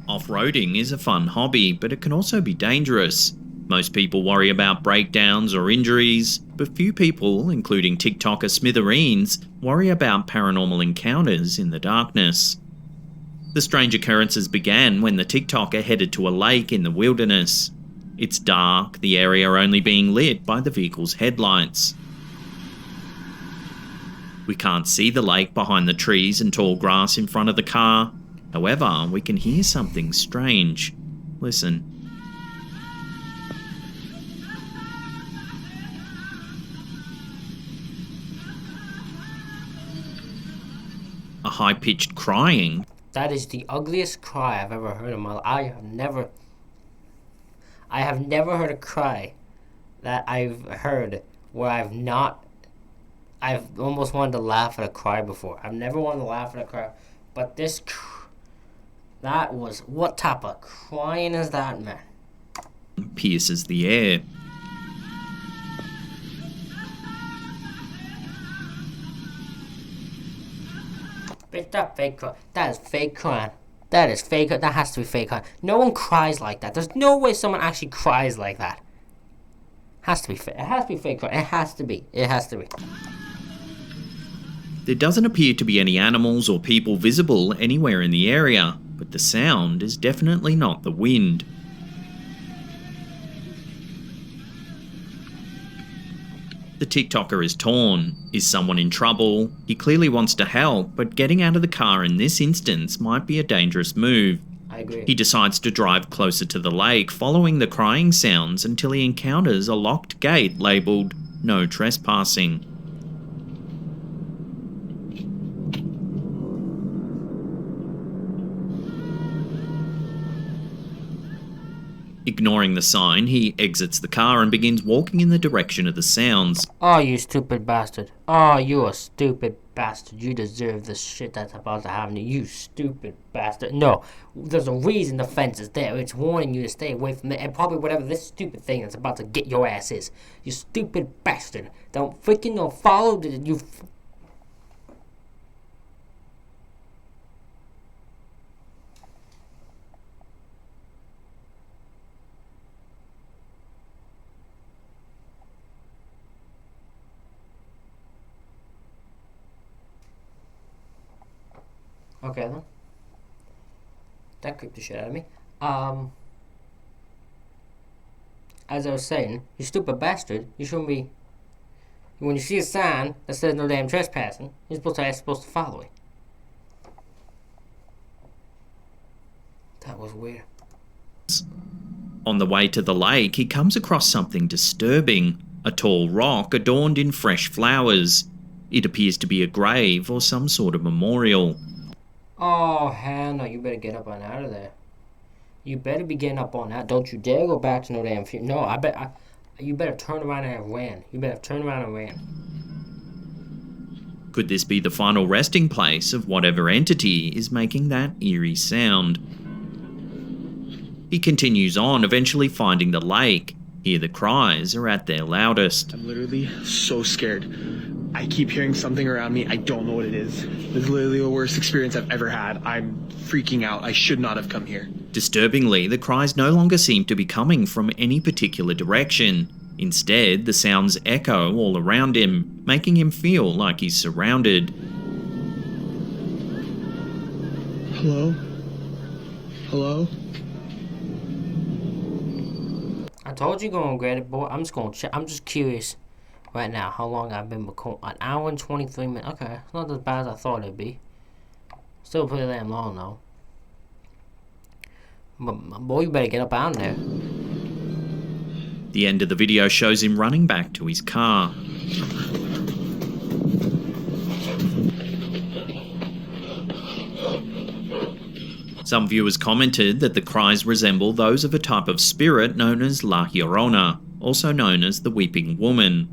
Off-roading is a fun hobby, but it can also be dangerous. Most people worry about breakdowns or injuries, but few people, including TikToker Smithereens, worry about paranormal encounters in the darkness. The strange occurrences began when the TikToker headed to a lake in the wilderness. It's dark, the area only being lit by the vehicle's headlights. We can't see the lake behind the trees and tall grass in front of the car. However, we can hear something strange. Listen. A high-pitched crying. That is the ugliest cry I've ever heard in my life. I have never heard a cry that I've heard where I've almost wanted to laugh at a cry before. I've never wanted to laugh at a cry, but that was, what type of crying is that, man? Pierces the air. Bitch, that fake cry. That is fake crying. That is fake. That has to be fake crying. No one cries like that. There's no way someone actually cries like that. Has to be fake. It has to be fake crying. It has to be. It has to be. There doesn't appear to be any animals or people visible anywhere in the area, but the sound is definitely not the wind. The TikToker is torn. Is someone in trouble? He clearly wants to help, but getting out of the car in this instance might be a dangerous move. I agree. He decides to drive closer to the lake, following the crying sounds until he encounters a locked gate labelled "No Trespassing." Ignoring the sign, he exits the car and begins walking in the direction of the sounds. Oh, you stupid bastard. Oh, you a stupid bastard. You deserve the shit that's about to happen to you, you stupid bastard. No, there's a reason the fence is there. It's warning you to stay away from it, and probably whatever this stupid thing that's about to get your ass is. You stupid bastard. Don't follow you. Okay then. That creeped the shit out of me. As I was saying, you stupid bastard, you shouldn't be. When you see a sign that says no damn trespassing, you're supposed to follow it. That was weird. On the way to the lake, he comes across something disturbing. A tall rock adorned in fresh flowers. It appears to be a grave or some sort of memorial. Oh, hell no, you better get up and out of there. You better be getting up on that. Don't you dare go back to no damn funeral. No, you better turn around and ran. You better turn around and ran. Could this be the final resting place of whatever entity is making that eerie sound? He continues on, eventually finding the lake. Here the cries are at their loudest. I'm literally so scared. I keep hearing something around me. I don't know what it is. This is literally the worst experience I've ever had. I'm freaking out. I should not have come here. Disturbingly, the cries no longer seem to be coming from any particular direction. Instead, the sounds echo all around him, making him feel like he's surrounded. Hello? Hello? I told you go and grab it, boy. I'm just gonna check. I'm just curious right now how long I've been recording. An hour and 23 minutes. Okay, it's not as bad as I thought it'd be. Still pretty damn long though. But boy, you better get up out of there. The end of the video shows him running back to his car. Some viewers commented that the cries resemble those of a type of spirit known as La Llorona, also known as the Weeping Woman.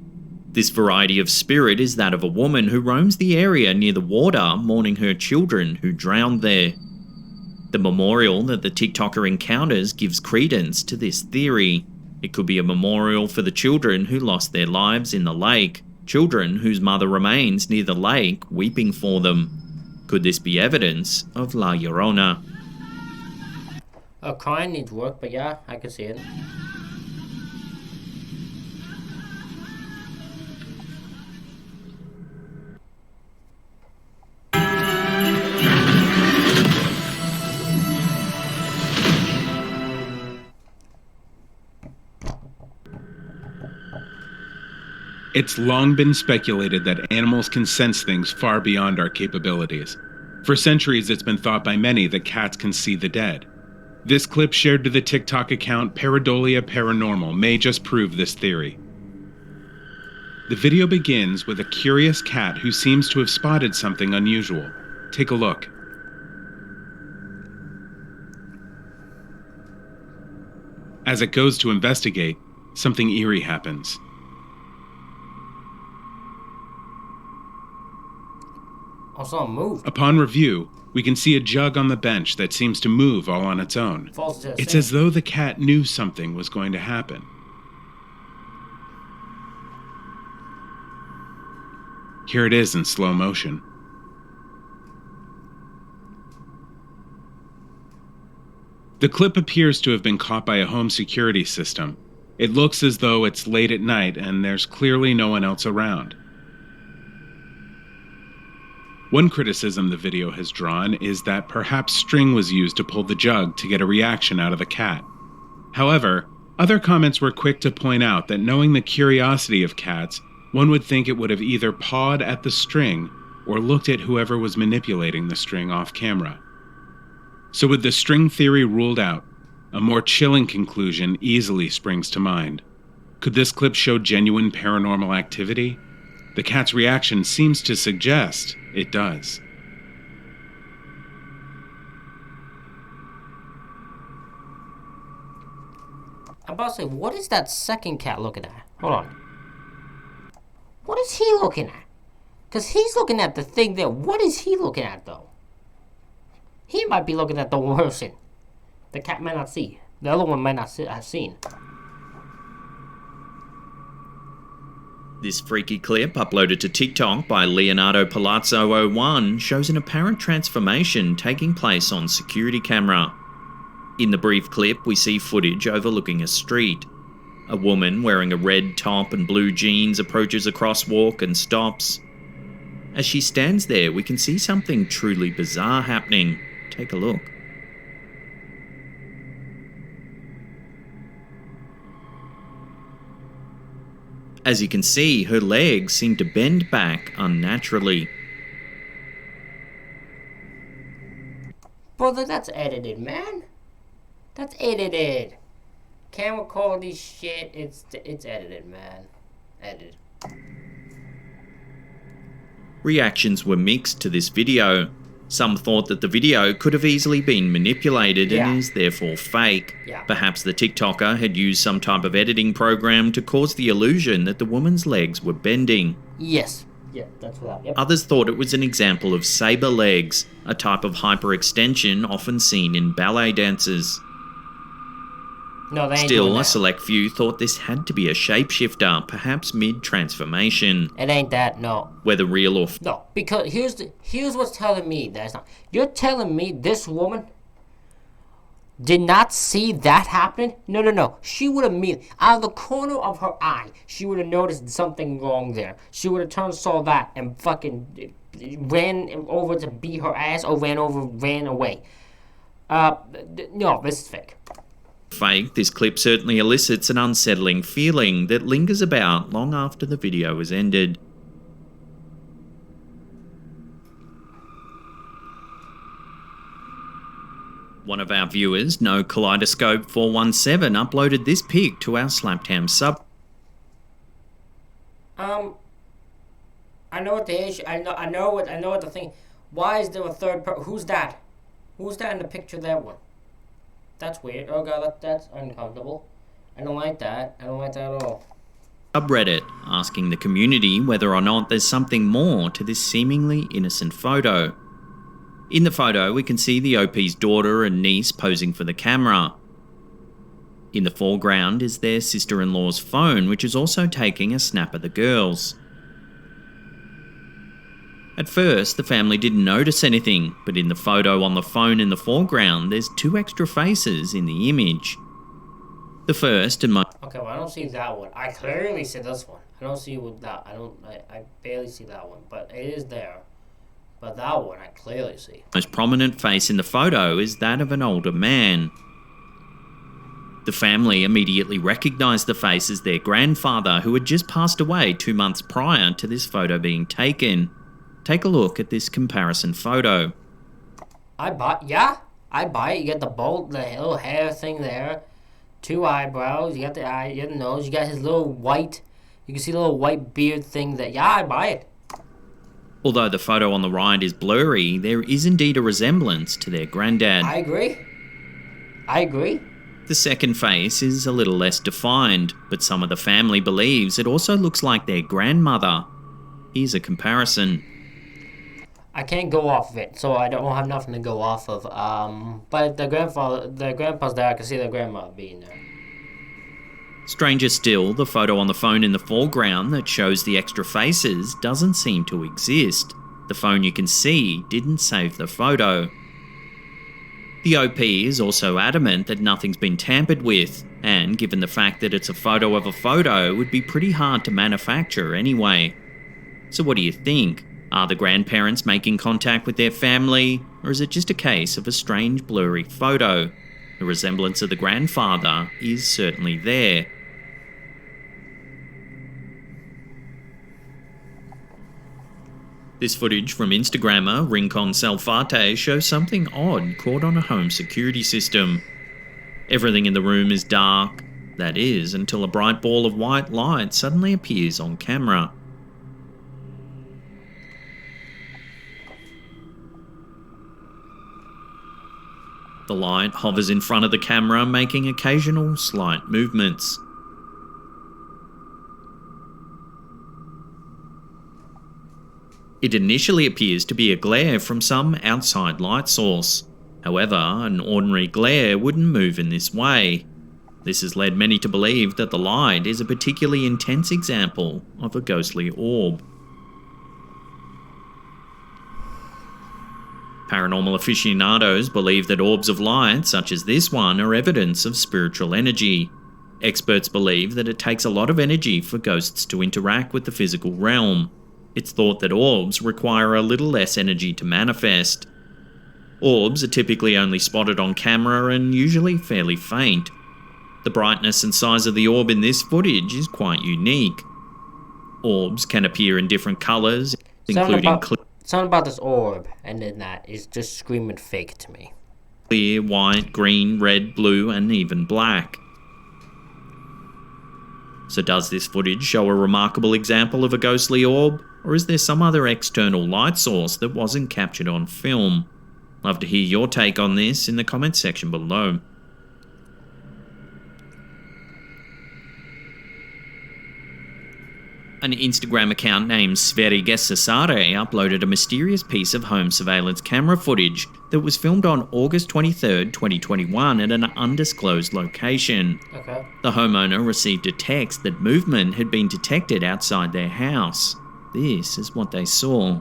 This variety of spirit is that of a woman who roams the area near the water, mourning her children who drowned there. The memorial that the TikToker encounters gives credence to this theory. It could be a memorial for the children who lost their lives in the lake, children whose mother remains near the lake weeping for them. Could this be evidence of La Llorona? Crying needs work, but yeah, I can see it. It's long been speculated that animals can sense things far beyond our capabilities. For centuries, it's been thought by many that cats can see the dead. This clip shared to the TikTok account Pareidolia Paranormal may just prove this theory. The video begins with a curious cat who seems to have spotted something unusual. Take a look. As it goes to investigate, something eerie happens. Also moved. Upon review, we can see a jug on the bench that seems to move all on its own. Falls to the It's sink. as though the cat knew something was going to happen. Here it is in slow motion. The clip appears to have been caught by a home security system. It looks as though it's late at night and there's clearly no one else around. One criticism the video has drawn is that perhaps string was used to pull the jug to get a reaction out of the cat. However, other comments were quick to point out that knowing the curiosity of cats, one would think it would have either pawed at the string or looked at whoever was manipulating the string off camera. So with the string theory ruled out, a more chilling conclusion easily springs to mind. Could this clip show genuine paranormal activity? The cat's reaction seems to suggest it does. I'm about to say, what is that second cat looking at? Hold on. What is he looking at? Because he's looking at the thing there. What is he looking at, though? He might be looking at the person. The cat might not see. The other one might not have seen. This freaky clip, uploaded to TikTok by Leonardo Palazzo 01, shows an apparent transformation taking place on security camera. In the brief clip, we see footage overlooking a street. A woman wearing a red top and blue jeans approaches a crosswalk and stops. As she stands there, we can see something truly bizarre happening. Take a look. As you can see, her legs seem to bend back unnaturally. Brother, that's edited, man. That's edited. Camera quality shit, it's edited, man. Edited. Reactions were mixed to this video. Some thought that the video could have easily been manipulated and is therefore fake. Perhaps the TikToker had used some type of editing program to cause the illusion that the woman's legs were bending. Yes. Yeah, that's what. Yep. Others thought it was an example of saber legs, a type of hyperextension often seen in ballet dancers. No, they ain't Still, doing a that. select few thought this had to be a shapeshifter, perhaps mid-transformation. It ain't that, no. Whether real or... No, because here's what's telling me that's not. You're telling me this woman did not see that happening? No. She would have out of the corner of her eye, she would have noticed something wrong there. She would have turned, saw that, and fucking ran over to beat her ass or ran away. No, this is fake. Fake, this clip certainly elicits an unsettling feeling that lingers about long after the video has ended. One of our viewers, No Kaleidoscope 417, uploaded this pic to our Slaptam sub. I know what the issue. I know what the thing. Why is there a third person? Who's that? Who's that in the picture? That one. That's weird. Oh god, that's uncomfortable. I don't like that. I don't like that at all. Subreddit, asking the community whether or not there's something more to this seemingly innocent photo. In the photo, we can see the OP's daughter and niece posing for the camera. In the foreground is their sister-in-law's phone, which is also taking a snap of the girls. At first, the family didn't notice anything, but in the photo on the phone in the foreground, there's two extra faces in the image. The first and most... Okay, well, I don't see that one. I clearly see this one. I don't see that. I barely see that one, but it is there. But that one I clearly see. Most prominent face in the photo is that of an older man. The family immediately recognized the face as their grandfather, who had just passed away 2 months prior to this photo being taken. Take a look at this comparison photo. I buy it. You get the little hair thing there, 2 eyebrows. You got the eye, you got the nose. You got his little white. You can see the little white beard thing there. Yeah, I buy it. Although the photo on the right is blurry, there is indeed a resemblance to their granddad. I agree. The second face is a little less defined, but some of the family believes it also looks like their grandmother. Here's a comparison. I can't go off of it, so I don't have nothing to go off of. But the grandpa's there. I can see the grandma being there. Stranger still, the photo on the phone in the foreground that shows the extra faces doesn't seem to exist. The phone you can see didn't save the photo. The OP is also adamant that nothing's been tampered with, and given the fact that it's a photo of a photo, it would be pretty hard to manufacture anyway. So what do you think? Are the grandparents making contact with their family, or is it just a case of a strange blurry photo? The resemblance of the grandfather is certainly there. This footage from Instagrammer Rincon Salfate shows something odd caught on a home security system. Everything in the room is dark, that is, until a bright ball of white light suddenly appears on camera. The light hovers in front of the camera, making occasional slight movements. It initially appears to be a glare from some outside light source. However, an ordinary glare wouldn't move in this way. This has led many to believe that the light is a particularly intense example of a ghostly orb. Paranormal aficionados believe that orbs of light, such as this one, are evidence of spiritual energy. Experts believe that it takes a lot of energy for ghosts to interact with the physical realm. It's thought that orbs require a little less energy to manifest. Orbs are typically only spotted on camera and usually fairly faint. The brightness and size of the orb in this footage is quite unique. Orbs can appear in different colours, including Something about this orb and then that is just screaming fake to me. Clear, white, green, red, blue, and even black. So does this footage show a remarkable example of a ghostly orb, or is there some other external light source that wasn't captured on film? Love to hear your take on this in the comments section below. An Instagram account named Scariest uploaded a mysterious piece of home surveillance camera footage that was filmed on August 23rd, 2021 at an undisclosed location. Okay. The homeowner received a text that movement had been detected outside their house. This is what they saw.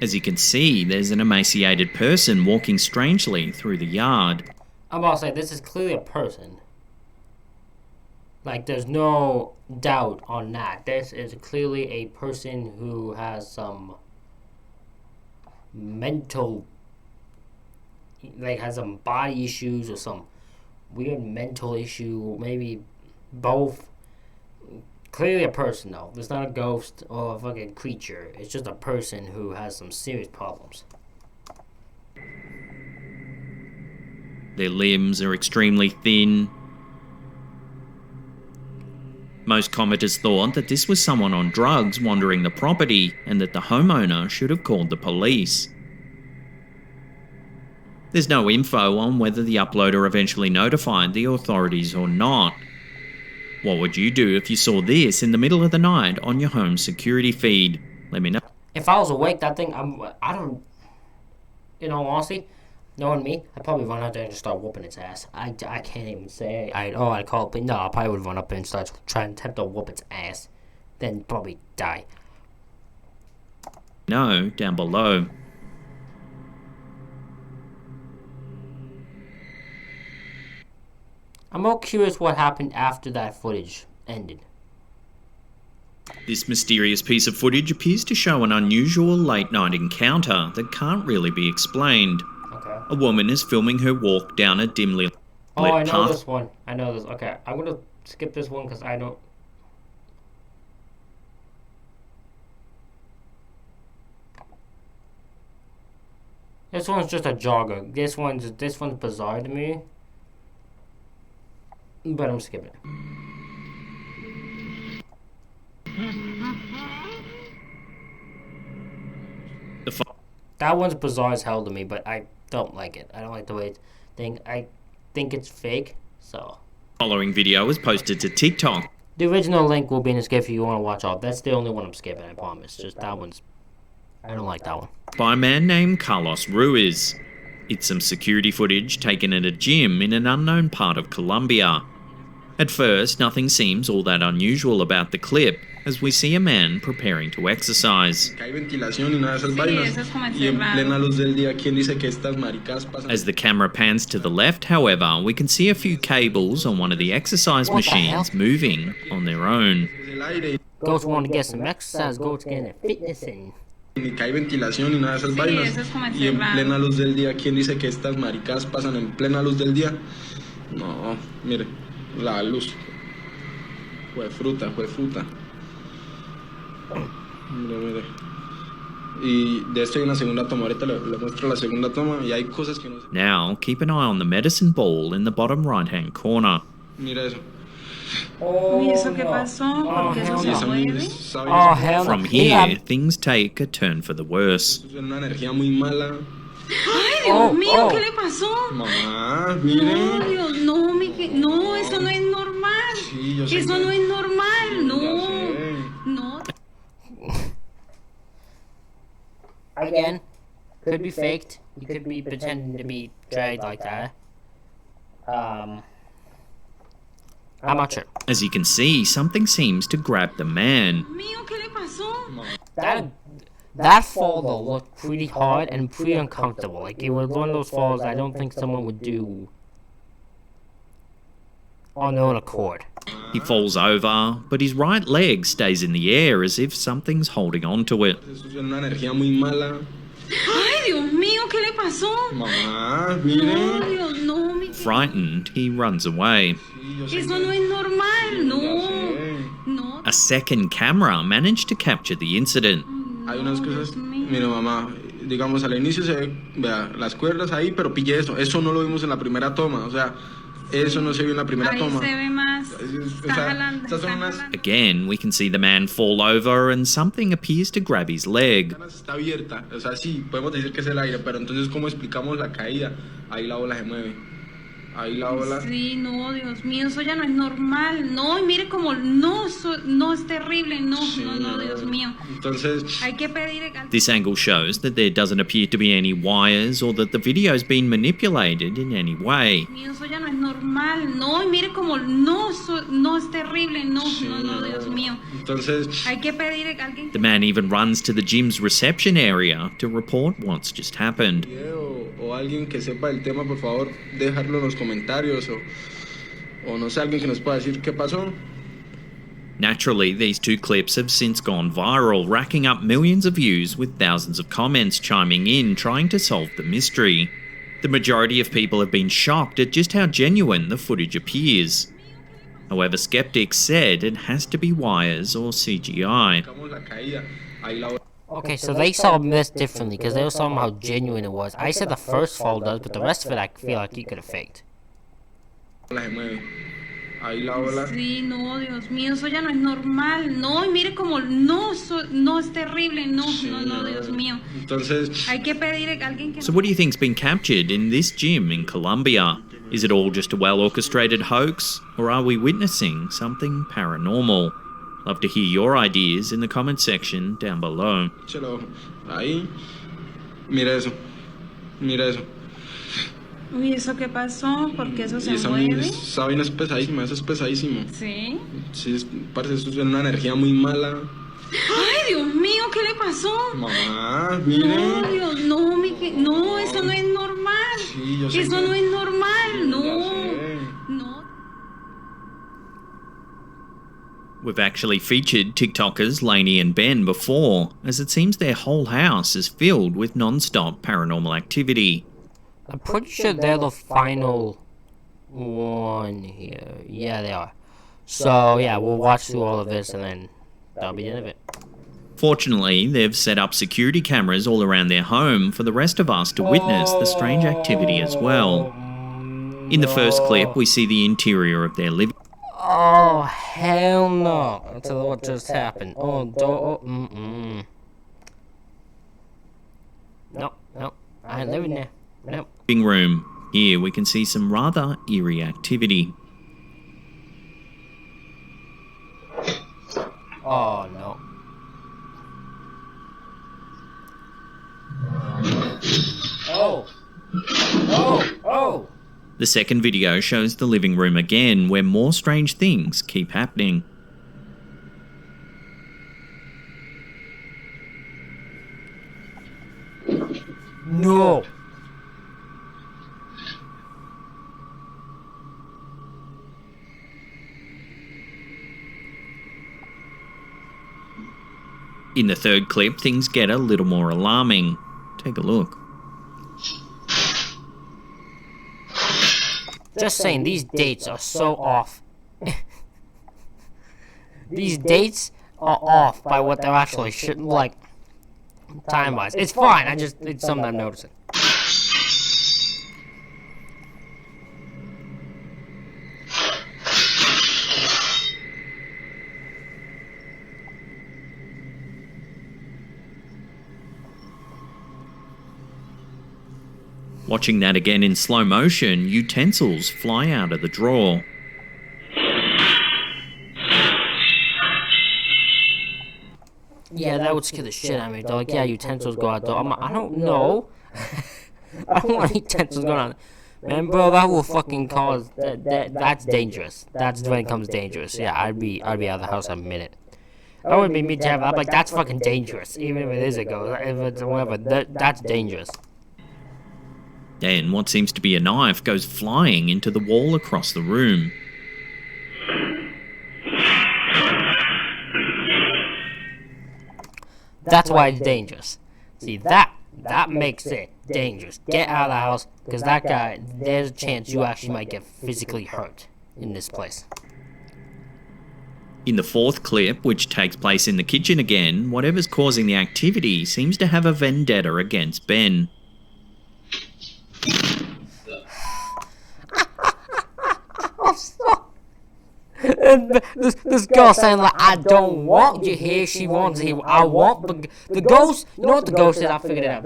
As you can see, there's an emaciated person walking strangely through the yard. I'm about to say, this is clearly a person. Like, there's no doubt on that. This is clearly a person who has some mental, like, has some body issues or some weird mental issue, maybe both. Clearly a person, though. It's not a ghost or a fucking creature. It's just a person who has some serious problems. Their limbs are extremely thin. Most commenters thought that this was someone on drugs wandering the property and that the homeowner should have called the police. There's no info on whether the uploader eventually notified the authorities or not. What would you do if you saw this in the middle of the night on your home security feed? Let me know. If I was awake, that thing, I don't, in all honesty, knowing me, I'd probably run out there and just start whooping its ass. I can't even say, I'd call it, but no, I probably would run up and start trying to attempt to whoop its ass. Then probably die. No, down below. I'm more curious what happened after that footage ended. This mysterious piece of footage appears to show an unusual late-night encounter that can't really be explained. Okay. A woman is filming her walk down a dimly lit Oh, I know path. this one. I know this. Okay, I'm gonna skip this one because I don't. This one's just a jogger. This one's bizarre to me. But I'm skipping it. That one's bizarre as hell to me, but I don't like it. I don't like the way it's I think it's fake, so. Following video was posted to TikTok. The original link will be in the skip if you want to watch all. That's the only one I'm skipping, I promise. Just that one's... I don't like that one. By a man named Carlos Ruiz. It's some security footage taken at a gym in an unknown part of Colombia. At first, nothing seems all that unusual about the clip, as we see a man preparing to exercise. As the camera pans to the left, however, we can see a few cables on one of the exercise machines moving on their own. Goats want to get some exercise, goats getting their fitness in. Ni que hay ventilación ni nada de esas vainas. Y en plena luz del día, ¿quién dice que estas maricadas pasan en plena luz del día? No, mire, la luz. Fue fruta. Mire. Y de esto hay una segunda toma. Ahorita le muestro la segunda toma y hay cosas que no sé. Now, keep an eye on the medicine ball in the bottom right-hand corner. Mira eso. ¿Y eso qué pasó? ¿Por qué eso se mueve? From here, things take a turn for the worse. Una energía muy mala. ¡Ay, Dios mío! ¿Qué le pasó? Mamá, mire. No, Dios, no, eso no es normal. Sí, yo sé eso que... no es normal, no. Again, could be faked. You could be pretending to be dragged like that. I'm not sure. As you can see, something seems to grab the man. Mío, ¿qué le pasó? That fall though looked pretty hard and pretty uncomfortable. Like it was one of those falls I don't think someone would do on their own accord. He falls over, but his right leg stays in the air as if something's holding on to it. Una energía muy mala. Ay, Dios mío, ¿qué le pasó? Mamá, mire. No, Dios, no, Frightened, he runs away. Eso no es normal, no. A second camera managed to capture the incident. Hay unas cosas, mira mamá, digamos al inicio se ve, vea, las cuerdas ahí, pero pille eso no lo vimos en la primera toma, o sea, eso no se vio en la primera toma. Ahí se ve más, estas son unas... Again, we can see the man fall over and something appears to grab his leg. Está abierta, o sea, sí, podemos decir que es el aire, pero entonces ¿cómo explicamos la caída? Ahí la bola se mueve. Ahí la bola. Sí, no, Dios mío, eso ya no es normal. No, y mire como no es terrible, no, Dios mío. Entonces, hay que pedir. This angle shows that there doesn't appear to be any wires or that the video's been manipulated in any way. Mío, eso ya no es normal. No, y mire como no es terrible, no, Dios mío. Entonces, hay que pedir a alguien. The man even runs to the gym's reception area to report what's just happened. O alguien que sepa el tema, por favor, dejarlo en los comentarios o no sé, alguien que nos pueda decir qué pasó. Naturally, these two clips have since gone viral, racking up millions of views with thousands of comments chiming in, trying to solve the mystery. The majority of people have been shocked at just how genuine the footage appears. However, skeptics said it has to be wires or CGI. Okay, so they saw this differently because they were talking about how genuine it was. I said the first fall does, but the rest of it I feel like you could have faked. Ahí la bola. Sí, no, Dios mío, eso ya no es normal. No, y mire como no es terrible, no, Dios mío. Entonces, hay que pedir a alguien que... So what do you think's been captured in this gym in Colombia? Is it all just a well-orchestrated hoax, or are we witnessing something paranormal? Love to hear your ideas in the comment section down below. Ahí. Mira eso. Uy, ¿eso qué pasó? ¿Por qué eso se mueve? Esa vaina es pesadísima, eso es pesadísimo. ¿Sí? Sí, parece que eso es una energía muy mala. ¡Ay, Dios mío! ¿Qué le pasó? Mamá, mire. No, Dios, no, eso no es normal. Sí, yo sé eso que... no es normal, no. We've actually featured TikTokers Lainey and Ben before, as it seems their whole house is filled with non-stop paranormal activity. I'm pretty sure they're the final one here. Yeah, they are. So, yeah, we'll watch through all of this and then that'll be the end of it. Fortunately, they've set up security cameras all around their home for the rest of us to witness the strange activity as well. In the first clip, we see the interior of their living. Oh, hell no. That's what just happened. ain't living there. Nope. Living room. Here we can see some rather eerie activity. Oh no. Oh. Oh. Oh. The second video shows the living room again, where more strange things keep happening. No. In the third clip, things get a little more alarming. Take a look. Just saying, these dates are so off. These dates are off by what they're actually like time-wise. It's fine. It's something I'm noticing. Watching that again in slow motion, utensils fly out of the drawer. Yeah, that would scare the shit out of me. They're like, yeah, utensils go out the door. I don't know. I don't want utensils going on. Man, bro, that will fucking cause that's dangerous. That's when it comes dangerous. Yeah, I'd be out of the house in a minute. That would be me terrible. I'm like, that's fucking dangerous. Even if it is a ghost, if it's whatever, that's dangerous. Then what seems to be a knife goes flying into the wall across the room. That's why it's dangerous. See, that makes it dangerous. Get out of the house, because that guy, there's a chance you actually might get physically hurt in this place. In the fourth clip, which takes place in the kitchen again, whatever's causing the activity seems to have a vendetta against Ben. And this girl saying like, I don't want you here, she wants you. I want the ghost. You know what the ghost is? I figured it out.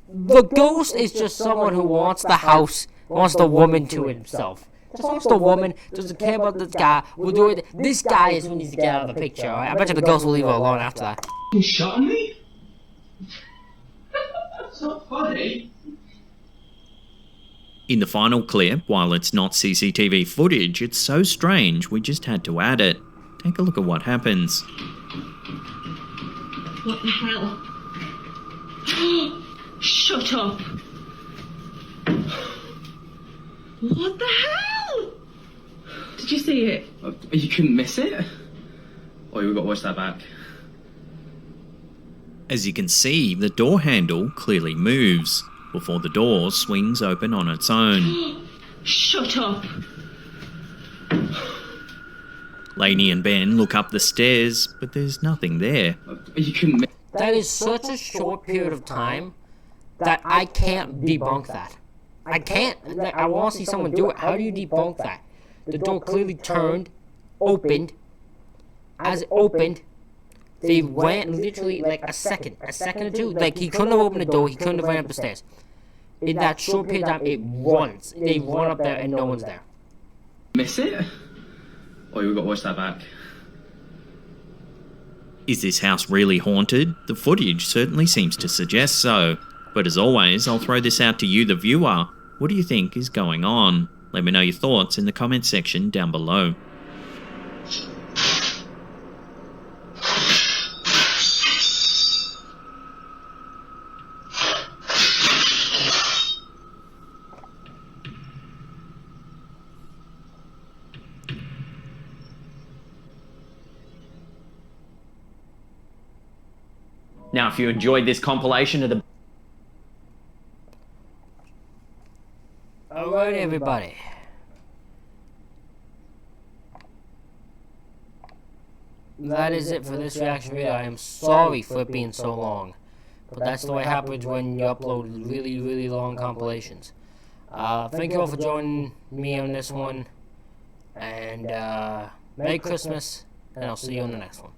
The ghost is just someone who wants the house, wants the woman to himself. Just wants the woman, doesn't care about this guy. We'll do it. This guy is who needs to get out of the picture. Right? I bet you the ghost will leave her alone after that. You shot me? That's not funny. In the final clip, while it's not CCTV footage, it's so strange we just had to add it. Take a look at what happens. What the hell? Shut up. What the hell? Did you see it? You couldn't miss it? Oh, we've got to watch that back. As you can see, the door handle clearly moves before the door swings open on its own. Shut up. Lainey and Ben look up the stairs, but there's nothing there. You couldn't. That is such a short period of time that I can't debunk that. I can't. Like, I want to see someone do it. How do you debunk that? The door clearly turned, opened. As it opened, they went literally like a second or two. Like, he couldn't have opened the door. He couldn't have ran up the stairs. In that short period of time, it runs. They run up there and no one's there. Miss it? Oh, we've got to watch that back. Is this house really haunted? The footage certainly seems to suggest so. But as always, I'll throw this out to you, the viewer. What do you think is going on? Let me know your thoughts in the comment section down below. Now, if you enjoyed this compilation of the... Alright, everybody. That is it for this reaction video. I am sorry for it being so long. But that's the way it happens when you upload really, really long compilations. Thank you all for joining me on this one. And Merry Christmas. And I'll see you on the next one.